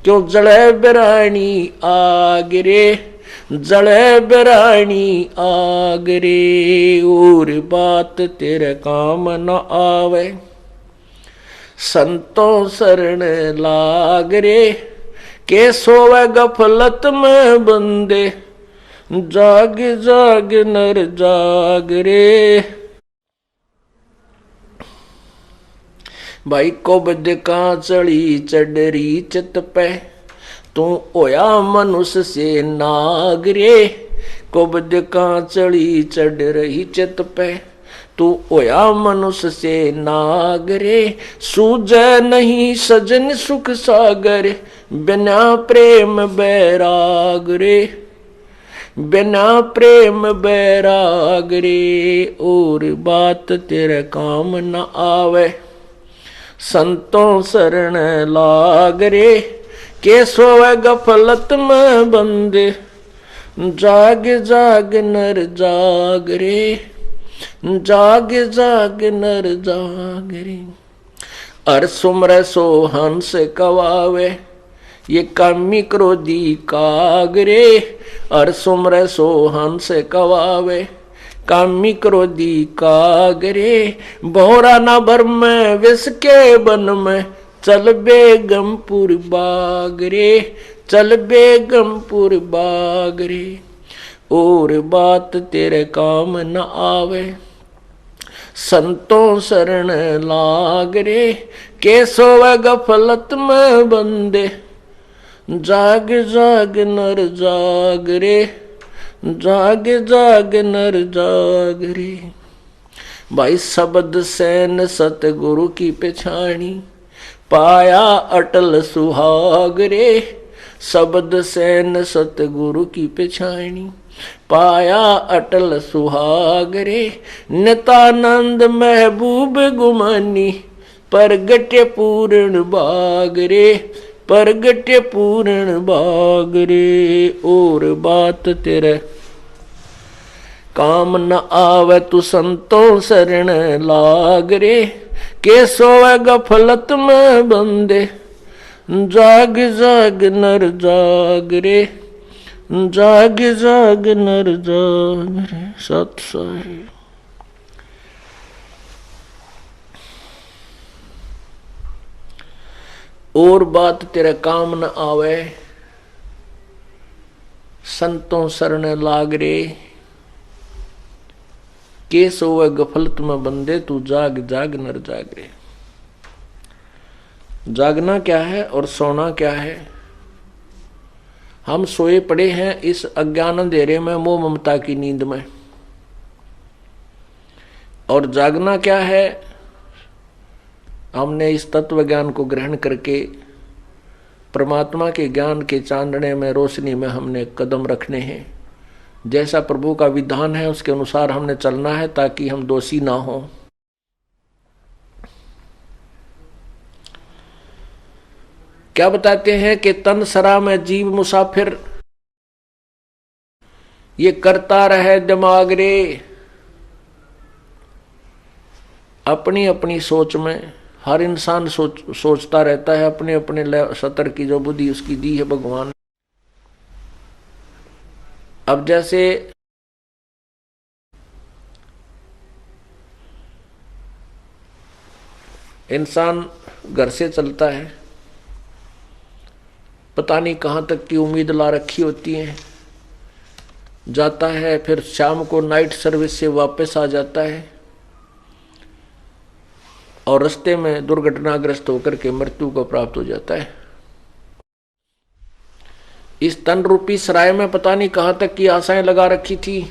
Speaker 1: क्यों जड़े बिरानी आग रे, जड़े बिरानी आग रे। और बात तेरे काम न आवे, संतों शरण लाग रे, के सोवे गफलत में बंदे, जाग जाग नर जाग रे। भाई को बद का चढ़ी चढ़री चित पे, तू होया मनुष्य से नाग रे। को बद का चढ़ी चढ़ रही चित पे, तू होया मनुष्य से नाग रे। सूझे नहीं सजन सुख सागर, बिना प्रेम बैराग रे, बिना प्रेम बैराग रे। और बात तेरे काम न आवे, संतों शरण लाग रे, के सोवे गफलत में बंदे, जाग जाग नर जाग रे, जाग जाग नर जाग रे। अर सुमर सो हंस कवावे, ये कामी क्रोधी काग रे। अर सुमर सो हंस कवावे, कामी क्रोधी काग रे। भौरा न भर में विष के बन में, चल बेगमपुर बाग रे, चल बेगमपुर बाग रे। और बात तेरे काम न आवे, संतों शरण लाग रे, के सोवे गफलत में बंदे, जाग जाग नर जाग रे, जाग जाग नर जाग रे। भाई शब्द सैन सतगुरु की पछाणी, पाया अटल सुहाग रे। शब्द सैन सतगुरु की पछाणी, पाया अटल सुहाग रे। नितानंद महबूब गुमानी, परगट्य पूर्ण बाग रे, परगट्य पूर्ण बाग रे। और बात तेरे काम न आवे, तू संतों शरण लाग रे, के सोवे गफलत में बंदे, जाग जाग नर जाग रे, जाग जाग नर जाग रे। सत साहिब। और बात तेरे काम न आवे, संतों शरण लाग रे, के सोवे गफलत में बंदे, तू जाग जाग नर जाग रे। जागना क्या है और सोना क्या है? हम सोए पड़े हैं इस अज्ञान अंधेरे में, मोह ममता की नींद में। और जागना क्या है? हमने इस तत्व ज्ञान को ग्रहण करके परमात्मा के ज्ञान के चांदने में, रोशनी में हमने कदम रखने हैं। जैसा प्रभु का विधान है उसके अनुसार हमने चलना है, ताकि हम दोषी ना हो। क्या बताते हैं कि तन सरा में जीव मुसाफिर, ये करता रहे दिमाग रे। अपनी अपनी सोच में हर इंसान सोचता रहता है, अपने अपने सतर की जो बुद्धि उसकी दी है भगवान। अब जैसे इंसान घर से चलता है, पता नहीं कहाँ तक की उम्मीद ला रखी होती है, जाता है, फिर शाम को नाइट सर्विस से वापस आ जाता है और रास्ते में दुर्घटनाग्रस्त होकर के मृत्यु को प्राप्त हो जाता है। इस तन रूपी सराय में पता नहीं कहाँ तक की आशाएं लगा रखी थी,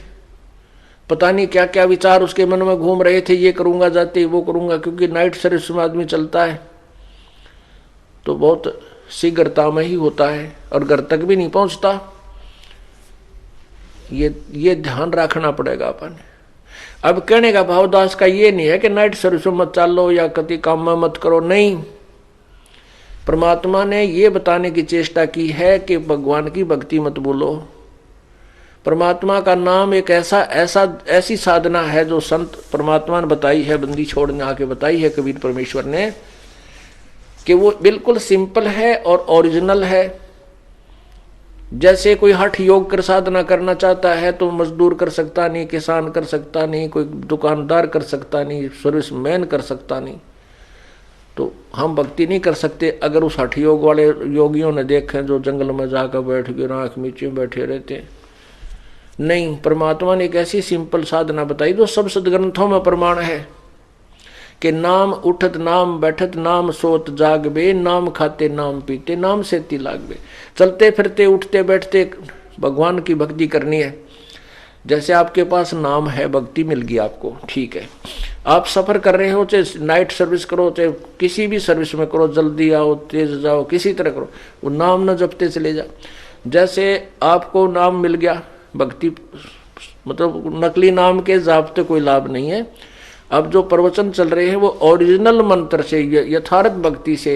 Speaker 1: पता नहीं क्या क्या विचार उसके मन में घूम रहे थे, ये करूंगा जाते वो करूंगा, क्योंकि नाइट सर्विस में आदमी चलता है तो बहुत शीघ्रता में ही होता है और घर तक भी नहीं पहुंचता। ये ध्यान रखना पड़ेगा अपन। अब कहने का भाव दास का ये नहीं है कि नाइट सर्विस में मत चलो या कति काम में मत करो, नहीं। परमात्मा ने ये बताने की चेष्टा की है कि भगवान की भक्ति मत भूलो। परमात्मा का नाम एक ऐसी साधना है जो संत परमात्मा ने बताई है, बंदी छोड़ने आके बताई है कबीर परमेश्वर ने, कि वो बिल्कुल सिंपल है और ओरिजिनल है। जैसे कोई हठ योग कर साधना करना चाहता है तो मजदूर कर सकता नहीं, किसान कर सकता नहीं, कोई दुकानदार कर सकता नहीं, सर्विसमैन कर सकता नहीं, तो हम भक्ति नहीं कर सकते अगर उस हठ योग वाले योगियों ने देखे जो जंगल में जाकर बैठ के आंख नीचे बैठे रहते। नहीं, परमात्मा ने एक ऐसी सिंपल साधना बताई जो सब सदग्रंथों में प्रमाण है कि नाम उठत नाम बैठत नाम सोत जागबे, नाम खाते नाम पीते नाम सेती लागबे। चलते फिरते उठते बैठते भगवान की भक्ति करनी है। जैसे आपके पास नाम है, भक्ति मिल गई आपको, ठीक है। आप सफर कर रहे हो, चाहे नाइट सर्विस करो चाहे किसी भी सर्विस में करो, जल्दी आओ तेज जाओ किसी तरह करो, वो नाम न जपते चले जाओ। जैसे आपको नाम मिल गया, भक्ति मतलब नकली नाम के जापते कोई लाभ नहीं है। अब जो प्रवचन चल रहे हैं वो ओरिजिनल मंत्र से, यथार्थ भक्ति से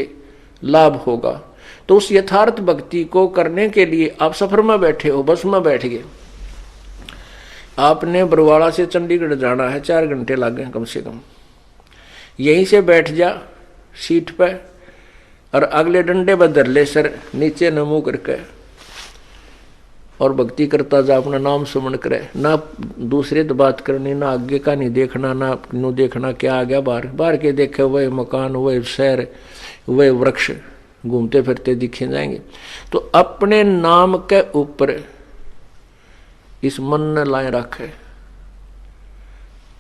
Speaker 1: लाभ होगा। तो उस यथार्थ भक्ति को करने के लिए आप सफर में बैठे हो, बस में बैठ गए, आपने बरवाड़ा से चंडीगढ़ जाना है, 4 घंटे लग गए कम से कम। यहीं से बैठ जा सीट पे और अगले डंडे बदल ले सर नीचे न मुंह करके और भक्ति करता जा, अपना नाम सुमन करे, ना दूसरे तो बात करनी, ना आगे का नहीं देखना, ना नु देखना क्या आ गया बाहर, बाहर के देखे वह मकान वह शहर वह वृक्ष घूमते फिरते दिखे जाएंगे। तो अपने नाम के ऊपर इस मन न लाए रखे।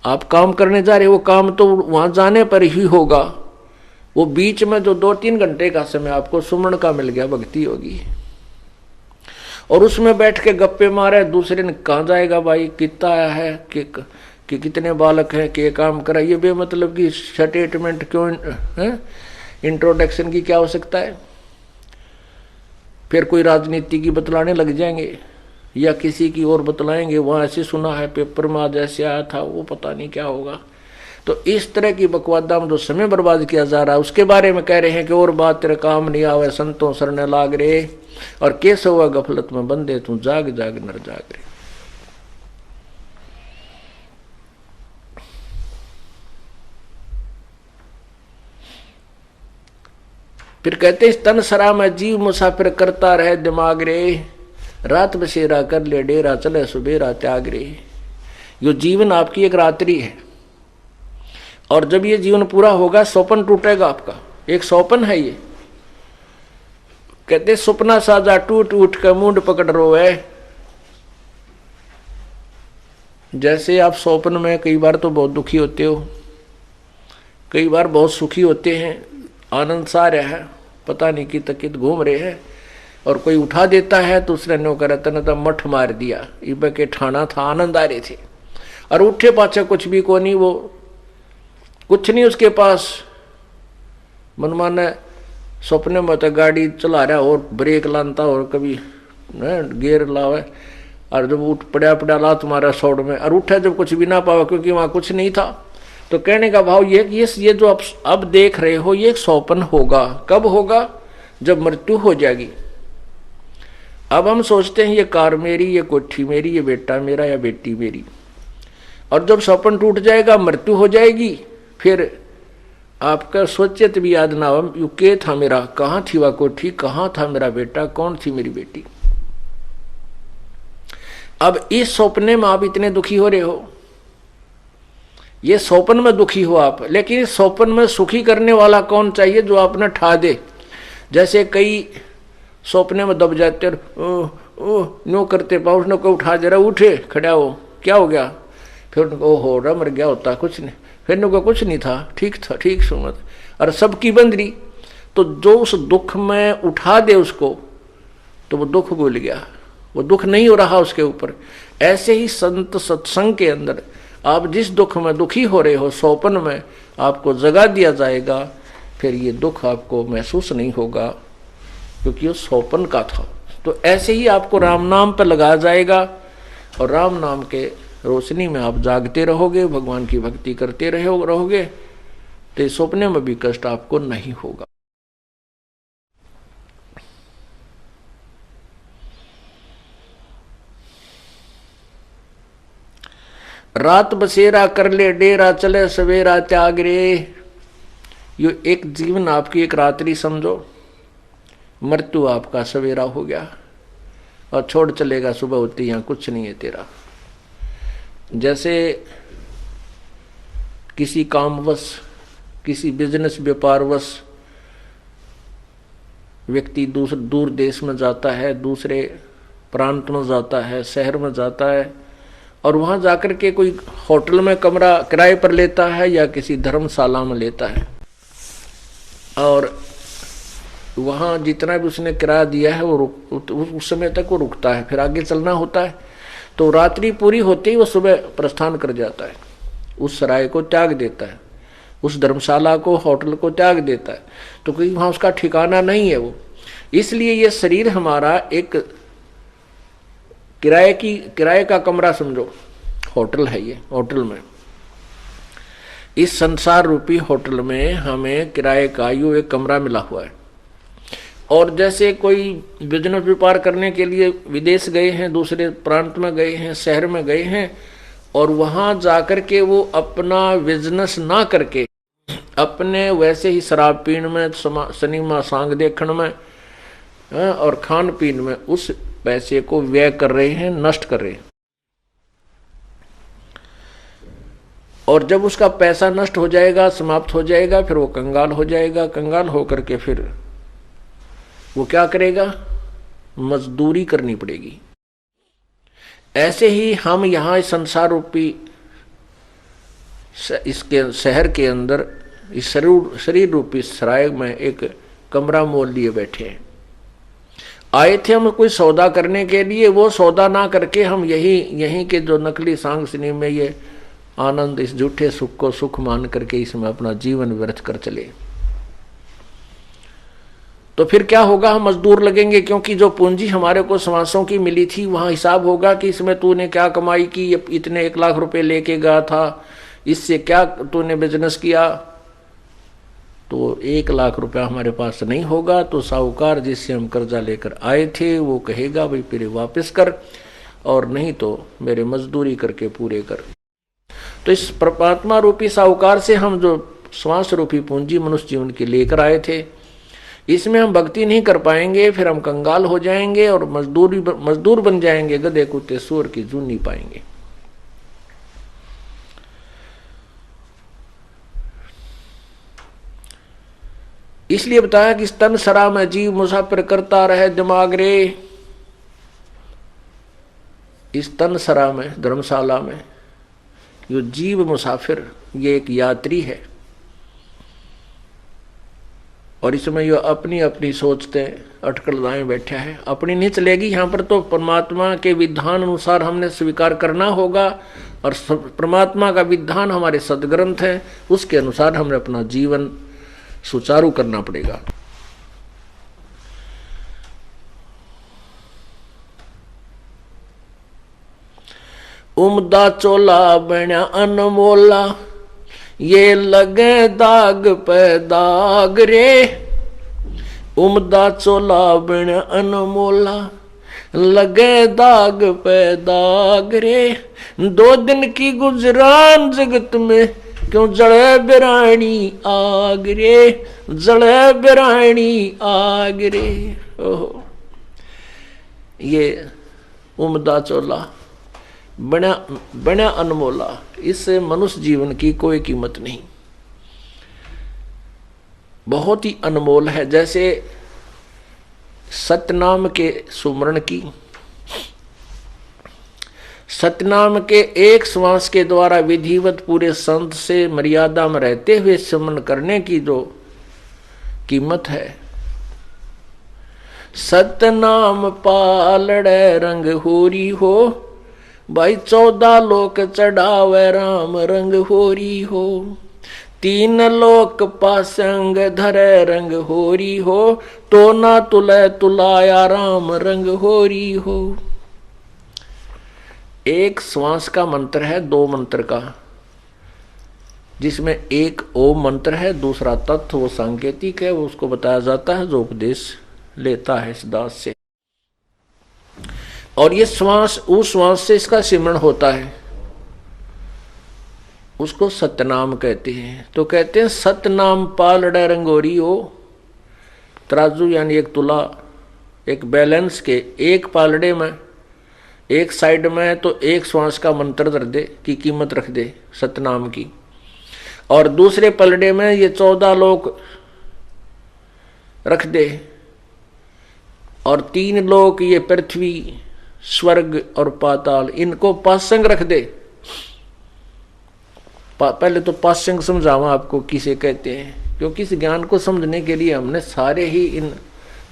Speaker 1: आप काम करने जा रहे, वो काम तो वहां जाने पर ही होगा, वो बीच में जो 2-3 घंटे का समय आपको सुमन का मिल गया, भक्ति होगी। और उसमें बैठ के गप्पे मारे, दूसरे ने कहाँ जाएगा भाई, कितना आया है कि कितने बालक हैं, कि काम करा, ये बेमतलब की स्टेटमेंट क्यों है, इंट्रोडक्शन की क्या आवश्यकता है। फिर कोई राजनीति की बतलाने लग जाएंगे या किसी की और बतलाएंगे, वहां ऐसे सुना है पेपर में आज ऐसे आया था, वो पता नहीं क्या होगा। तो इस तरह की बकवादा में जो समय बर्बाद किया जा रहा है उसके बारे में कह रहे हैं कि और बात तेरे काम नहीं आवे, संतों सरने लाग रे, और कैसे हुआ गफलत में बंदे तू जाग जाग नर जाग रे। फिर कहते इस तन सरा में जीव मुसाफिर करता रहे दिमाग रे, रात बसेरा कर ले डेरा चले सुबेरा त्याग रे। यो जीवन आपकी एक रात्रि है और जब ये जीवन पूरा होगा स्वप्न टूटेगा आपका, एक स्वप्न है ये। कहते सपना साजा टूट उठ कर मुंड पकड़ रोए। जैसे आप स्वप्न में कई बार तो बहुत दुखी होते हो, कई बार बहुत सुखी होते हैं, आनंद सा रहा है, पता नहीं कि तकित घूम रहे हैं, और कोई उठा देता है तो उसने नो कर तो मठ मार दिया, इब के ठाना था, आनंद आ रहे थे, और उठे पाछे कुछ भी को नहीं, वो कुछ नहीं उसके पास। मनमाने सपने में तो गाड़ी चला रहा और ब्रेक लानता और कभी गियर लावे, और जब उठ पड़ा ला तुम्हारा सौड़ में, और उठा जब कुछ भी ना पावा क्योंकि वहां कुछ नहीं था। तो कहने का भाव ये कि ये जो आप अब देख रहे हो ये एक स्वप्न होगा। कब होगा? जब मृत्यु हो जाएगी। अब हम सोचते हैं ये कार मेरी, ये कोठी मेरी, ये बेटा मेरा या बेटी मेरी, और जब स्वप्न टूट जाएगा, मृत्यु हो जाएगी, फिर आपका सोचित भी याद ना हो यू के था मेरा, कहाँ थी वह कोठी, कहाँ था मेरा बेटा, कौन थी मेरी बेटी। अब इस सपने में आप इतने दुखी हो रहे हो, ये स्वप्न में दुखी हो आप, लेकिन इस स्वप्न में सुखी करने वाला कौन चाहिए जो आपने ठा दे। जैसे कई सपने में दब जाते और नो करते पाओ, उसने को उठा जरा, उठे खड़ा हो, क्या हो गया, फिर उनको हो रहा मर गया होता कुछ नहीं, फिर उनको कुछ नहीं था, ठीक था, ठीक सुमत, और सबकी बंदरी। तो जो उस दुख में उठा दे उसको, तो वो दुख भूल गया, वो दुख नहीं हो रहा उसके ऊपर। ऐसे ही संत सत्संग के अंदर आप जिस दुख में दुखी हो रहे हो, सोपन में आपको जगा दिया जाएगा, फिर ये दुख आपको महसूस नहीं होगा, क्योंकि वो सोपन का था। तो ऐसे ही आपको राम नाम पर लगाया जाएगा, और राम नाम के रोशनी में आप जागते रहोगे, भगवान की भक्ति करते रहोगे, तो सपने में भी कष्ट आपको नहीं होगा। रात बसेरा कर ले डेरा, चले सवेरा त्याग रे। यो एक जीवन आपकी एक रात्रि समझो, मृत्यु आपका सवेरा हो गया, और छोड़ चलेगा सुबह होती, यहां कुछ नहीं है तेरा। जैसे किसी कामवश, किसी बिजनेस व्यापारवश व्यक्ति दूर देश में जाता है, दूसरे प्रांत में जाता है, शहर में जाता है, और वहां जाकर के कोई होटल में कमरा किराए पर लेता है या किसी धर्मशाला में लेता है, और वहां जितना भी उसने किराया दिया है वो उस समय तक वो रुकता है, फिर आगे चलना होता है। तो रात्रि पूरी होते ही वो सुबह प्रस्थान कर जाता है, उस सराय को त्याग देता है, उस धर्मशाला को, होटल को त्याग देता है, तो कोई वहां उसका ठिकाना नहीं है वो। इसलिए ये शरीर हमारा एक किराए का कमरा समझो, होटल है ये। होटल में, इस संसार रूपी होटल में हमें किराए का यो एक कमरा मिला हुआ है। और जैसे कोई बिजनेस व्यापार करने के लिए विदेश गए हैं, दूसरे प्रांत में गए हैं, शहर में गए हैं, और वहां जाकर के वो अपना बिजनेस ना करके अपने वैसे ही शराब पीने में, सिनेमा सांग देखने में और खान पीन में उस पैसे को व्यय कर रहे हैं, नष्ट कर रहे हैं। और जब उसका पैसा नष्ट हो जाएगा, समाप्त हो जाएगा, फिर वो कंगाल हो जाएगा। कंगाल होकर के फिर वो क्या करेगा? मजदूरी करनी पड़ेगी। ऐसे ही हम यहां संसार रूपी इसके शहर के अंदर इस शरीर रूपी सराय में एक कमरा मोल लिए बैठे हैं। आए थे हम कोई सौदा करने के लिए, वो सौदा ना करके हम यही के जो नकली सांग सिनेमा में ये आनंद, इस झूठे सुख को सुख मान करके इसमें अपना जीवन व्यर्थ कर चले। तो फिर क्या होगा? हम मजदूर लगेंगे, क्योंकि जो पूंजी हमारे को समासों की मिली थी वहां हिसाब होगा कि इसमें तूने क्या कमाई की, इतने 1 लाख रुपए लेके गया था, इससे क्या तूने बिजनेस किया। तो 1 लाख रुपया हमारे पास नहीं होगा, तो साहूकार जिससे हम कर्जा लेकर आए थे वो कहेगा भाई फिर वापस कर, और नहीं तो मेरे मजदूरी करके पूरे कर। तो इस परमात्मा रूपी साहूकार से हम जो श्वास रूपी पूंजी मनुष्य जीवन की लेकर आए थे, इसमें हम भक्ति नहीं कर पाएंगे, फिर हम कंगाल हो जाएंगे और मजदूर बन जाएंगे, गधे कुत्ते सूअर की जून नहीं पाएंगे। इसलिए बताया कि इस तन सरा में जीव मुसाफिर करता रहे दिमाग रे। इस तन सरा में, धर्मशाला में, यो जीव मुसाफिर, ये एक यात्री है, और इसमें यो अपनी अपनी सोचते अटकल लाए बैठा है। अपनी नहीं चलेगी यहाँ पर, तो परमात्मा के विधान अनुसार हमने स्वीकार करना होगा, और परमात्मा का विधान हमारे सदग्रंथ है, उसके अनुसार हमें अपना जीवन सुचारू करना पड़ेगा। उमदा चोला बन्या अनमोला, ये लगे दाग पे दाग रे। उमदा चोला बन्या अनमोला, लगे दाग पे दाग रे। 2 दिन की गुजरान जगत में, क्यों जड़े बिरानी आग रे, जड़े बिरानी आग रे। ओहो, ये उमदा चोला बना अनमोला, इससे मनुष्य जीवन की कोई कीमत नहीं, बहुत ही अनमोल है। जैसे सतनाम के सुमरण की, सतनाम के एक श्वास के द्वारा विधिवत पूरे संत से मर्यादा में रहते हुए स्मरण करने की जो कीमत है, सतनाम पालड़े रंग होरी हो, भाई 14 लोक चढ़ावे राम रंग होरी हो। 3 लोक पासंग धरे रंग होरी हो, तो ना तुले तुलाया राम रंग होरी हो। एक श्वास का मंत्र है, 2 मंत्र का, जिसमें एक ओम मंत्र है, दूसरा तत्व वो सांकेतिक है, वो उसको बताया जाता है जो उपदेश लेता है इस दास से। और ये श्वास उस श्वास से इसका सिमरण होता है, उसको सतनाम कहते हैं। तो कहते हैं सतनाम पालड़े रंगोरी हो, तराजू यानी एक तुला, एक बैलेंस के एक पालड़े में, एक साइड में तो एक श्वास का मंत्र धर दे की कीमत रख दे सतनाम की, और दूसरे पलड़े में ये 14 लोक रख दे, और 3 लोक ये पृथ्वी स्वर्ग और पाताल इनको पासंग रख दे। पहले तो पासंग समझावा आपको किसे कहते हैं, क्योंकि इस ज्ञान को समझने के लिए हमने सारे ही इन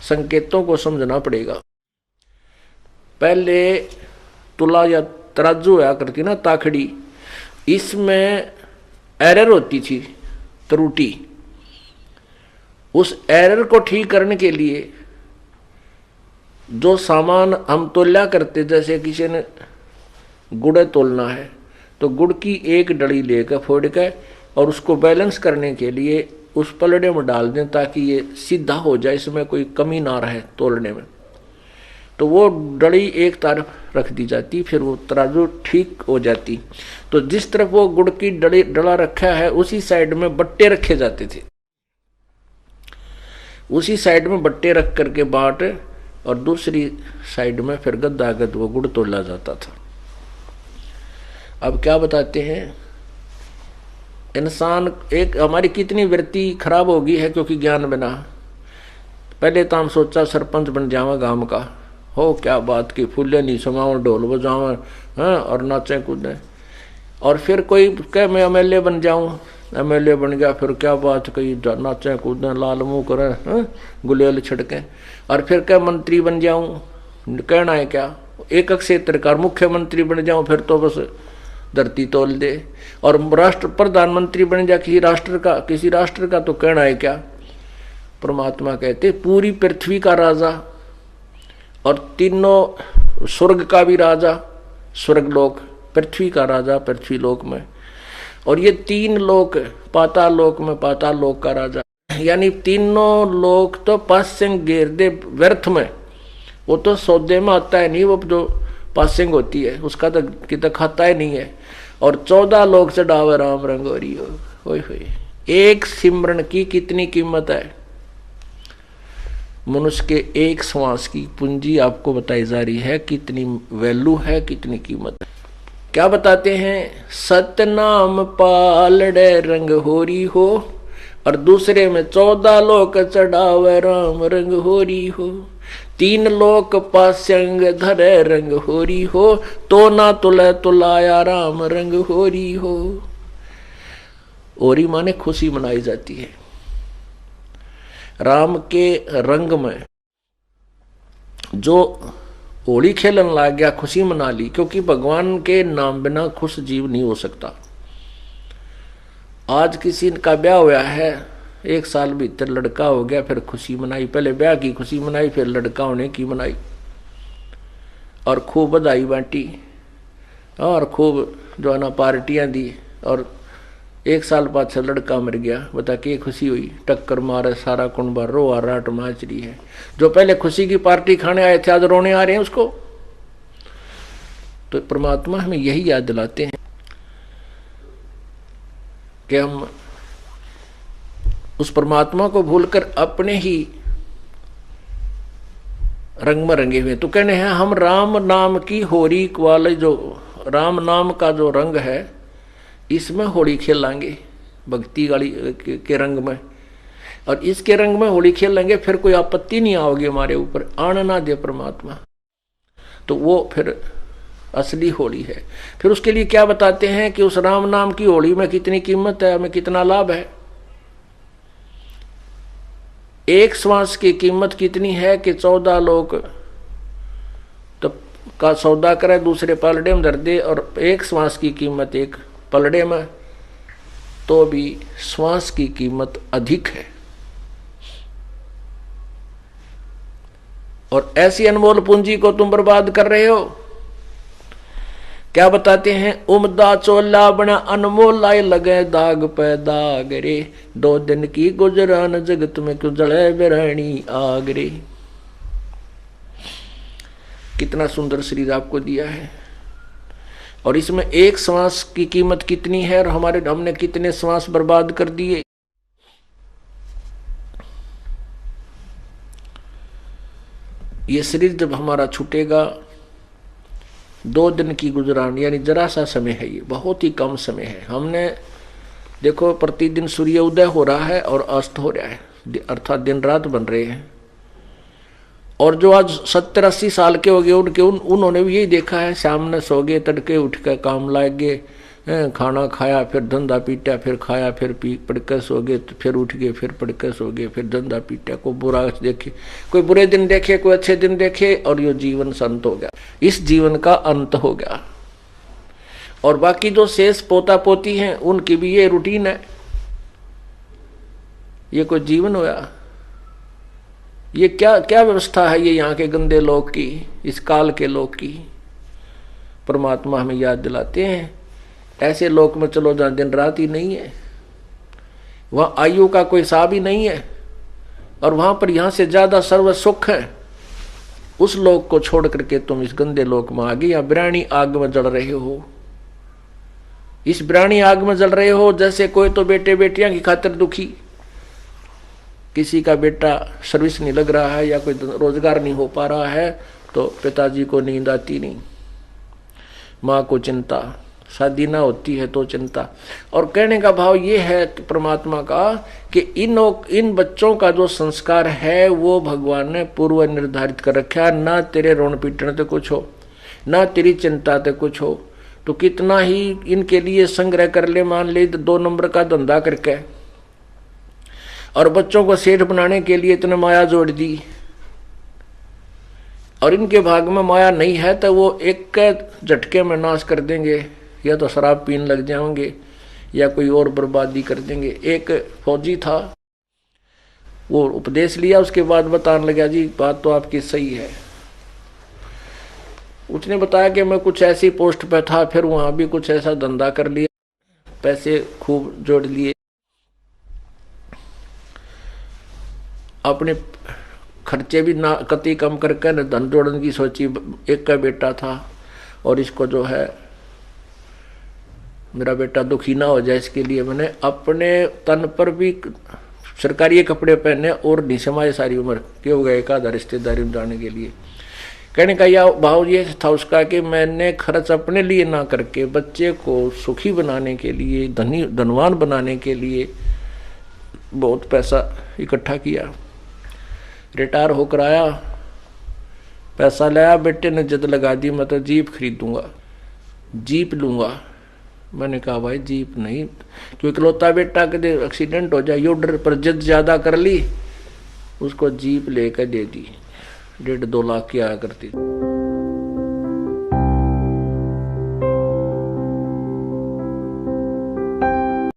Speaker 1: संकेतों को समझना पड़ेगा। पहले तुला या तराजू हुआ करती ना ताखड़ी, इसमें एरर होती थी, त्रुटि। उस एरर को ठीक करने के लिए जो सामान हम तोल्या करते, जैसे किसी ने गुड़ तोलना है तो गुड़ की एक डली लेकर फोड़ के और उसको बैलेंस करने के लिए उस पलड़े में डाल दें ताकि ये सीधा हो जाए, इसमें कोई कमी ना रहे तोलने में। तो वो डली एक तरफ रख दी जाती, फिर वो तराजू ठीक हो जाती। तो जिस तरफ वो गुड़ की डला रखा है उसी साइड में बट्टे रखे जाते थे, उसी साइड में बट्टे रख करके बाट, और दूसरी साइड में फिर गद्दागद वो गुड़ तोला जाता था। अब क्या बताते हैं, इंसान एक हमारी कितनी वृत्ति खराब हो गई है क्योंकि ज्ञान बिना। पहले तो हम सोचा सरपंच बन जावा गांव का, हो क्या बात की, फूले नहीं समाओ ढोल बजाओ, हाँ, और नाचे कूदें। और फिर कोई कह मैं एमएलए बन जाऊं, एमएलए बन गया, फिर क्या बात कही, नाचे कूदें, लाल मुंह करें, हाँ, गुलेल छिड़कें। और फिर क्या मंत्री बन जाऊं, कहना है क्या, एक क्षेत्र का मुख्यमंत्री बन जाऊं, फिर तो बस धरती तोल दे। और राष्ट्र प्रधानमंत्री बन जा किसी राष्ट्र का तो कहना है क्या। परमात्मा कहते पूरी पृथ्वी का राजा और तीनों स्वर्ग का भी राजा, स्वर्गलोक, पृथ्वी का राजा पृथ्वी लोक में, और ये 3 लोक पाताल लोक में पाताल लोक का राजा। यानी तीनों लोक तो पासिंग घेर दे व्यर्थ में, वो तो सौदे में आता है नहीं, वो जो पासिंग होती है उसका तो कितना खाता ही नहीं है। और 14 लोक चढ़ावे राम रंगोरी हो। एक सिमरन की कितनी कीमत है, मनुष्य के एक श्वास की पूंजी आपको बताई जा रही है, कितनी वैल्यू है, कितनी कीमत है। क्या बताते हैं, सतनाम पालड़े रंग होरी हो, और दूसरे में 14 लोक चढ़ावे राम रंग होरी हो। 3 लोक पास्यंग धरे रंग होरी हो, तो ना तुले तुलाया राम रंग होरी हो। होरी माने खुशी मनाई जाती है। राम के रंग में जो होली खेलन लग गया, खुशी मना ली, क्योंकि भगवान के नाम बिना खुश जीव नहीं हो सकता। आज किसी का ब्याह हुआ है, 1 साल भीतर लड़का हो गया, फिर खुशी मनाई, पहले ब्याह की खुशी मनाई, फिर लड़का होने की मनाई, और खूब बधाई बांटी, और खूब जो है ना पार्टियां दी। और 1 साल बाद से लड़का मर गया, बता के खुशी हुई, टक्कर मारे सारा कुंबा, रोआ राट माच रही है। जो पहले खुशी की पार्टी खाने आए थे आज रोने आ रहे हैं उसको। तो परमात्मा हमें यही याद दिलाते हैं कि हम उस परमात्मा को भूलकर अपने ही रंग में रंगे हुए। तो कहने हैं हम राम नाम की होली वाले, जो राम नाम का जो रंग है इसमें होली खेलेंगे, भक्ति वाली के रंग में, और इसके रंग में होली खेलेंगे, फिर कोई आपत्ति नहीं आओगी हमारे ऊपर, आने ना दे परमात्मा। तो वो फिर असली होली है। फिर उसके लिए क्या बताते हैं कि उस राम नाम की होली में कितनी कीमत है, हमें कितना लाभ है। एक श्वास की कीमत कितनी है कि 14 लोग तो का सौदा करे, दूसरे पलड़े में धर दे, और एक श्वास की कीमत एक पलड़े में, तो भी श्वास की कीमत अधिक है। और ऐसी अनमोल पूंजी को तुम बर्बाद कर रहे हो। क्या बताते हैं, उमदा चोला बना अनमोल लाए लगे दाग पे दाग रे, 2 दिन की गुजरान जगत में क्यों जले बिरानी आग रे। कितना सुंदर शरीर आपको दिया है, और इसमें एक श्वास की कीमत कितनी है, और हमने कितने श्वास बर्बाद कर दिए। ये शरीर जब हमारा छूटेगा, 2 दिन की गुजरान, यानी जरा सा समय है, ये बहुत ही कम समय है। हमने देखो प्रतिदिन सूर्य उदय हो रहा है और अस्त हो रहा है, अर्थात दिन रात बन रहे हैं। और जो आज 70-80 साल के हो गए उन्होंने भी यही देखा है, शाम ने सो गए, तड़के उठ कर काम लाग गए, खाना खाया, फिर धंधा पीटा, फिर खाया, फिर पढ़कर सो गए, फिर उठ गए, फिर पढ़कर सो गए, फिर धंधा पीटा। कोई बुरा देखे, कोई बुरे दिन देखे, कोई अच्छे दिन देखे, और ये जीवन संत हो गया। इस जीवन का अंत हो गया। और बाकी जो शेष पोता पोती हैं, उनकी भी ये रूटीन है। ये कोई जीवन होया? ये क्या क्या व्यवस्था है ये यहाँ के गंदे लोग की, इस काल के लोग की। परमात्मा हमें याद दिलाते हैं, ऐसे लोक में चलो जहाँ दिन रात ही नहीं है, वहां आयु का कोई हिसाब ही नहीं है, और वहां पर यहां से ज्यादा सर्व सुख है। उस लोक को छोड़ करके तुम इस गंदे लोक में आ गए, या बिरानी आग में जल रहे हो। इस बिरानी आग में जल रहे हो, जैसे कोई तो बेटे बेटियां की खातिर दुखी, किसी का बेटा सर्विस नहीं लग रहा है, या कोई रोजगार नहीं हो पा रहा है, तो पिताजी को नींद आती नहीं, माँ को चिंता, शादी ना होती है तो चिंता। और कहने का भाव ये है कि परमात्मा का कि इन बच्चों का जो संस्कार है वो भगवान ने पूर्व निर्धारित कर रखा, ना तेरे रोन पीटने ते कुछ हो, ना तेरी चिंता ते कुछ हो, तो कितना ही इनके लिए संग्रह कर ले, मान ले 2 नंबर का धंधा करके, और बच्चों को सेठ बनाने के लिए इतने माया जोड़ दी, और इनके भाग में माया नहीं है तो वो एक झटके में नाश कर देंगे, या तो शराब पीने लग जाएंगे, या कोई और बर्बादी कर देंगे। एक फौजी था, वो उपदेश लिया, उसके बाद बताने लगा, जी बात तो आपकी सही है। उसने बताया कि मैं कुछ ऐसी पोस्ट पे था, फिर वहां भी कुछ ऐसा धंधा कर लिया, पैसे खूब जोड़ लिए, अपने खर्चे भी ना कति कम करके न धन जोड़ने की सोची। एक का बेटा था, और इसको जो है मेरा बेटा दुखी ना हो जाए, इसके लिए मैंने अपने तन पर भी सरकारी कपड़े पहने और नहीं समाये सारी उम्र के हो गए, एक आधा रिश्तेदारी में जाने के लिए। कहने का यह भाव ये था उसका कि मैंने खर्च अपने लिए ना करके बच्चे को सुखी बनाने के लिए, धनवान बनाने के लिए बहुत पैसा इकट्ठा किया। रिटायर होकर आया, पैसा लाया, बेटे ने जिद लगा दी, मैं तो जीप खरीदूंगा, जीप लूंगा। मैंने कहा भाई जीप नहीं, क्योंकि इकलौता बेटा कदे एक्सीडेंट हो जाए, यो डर पर जिद ज्यादा कर ली, उसको जीप लेकर दे दी। 1.5-2 लाख की आया करती।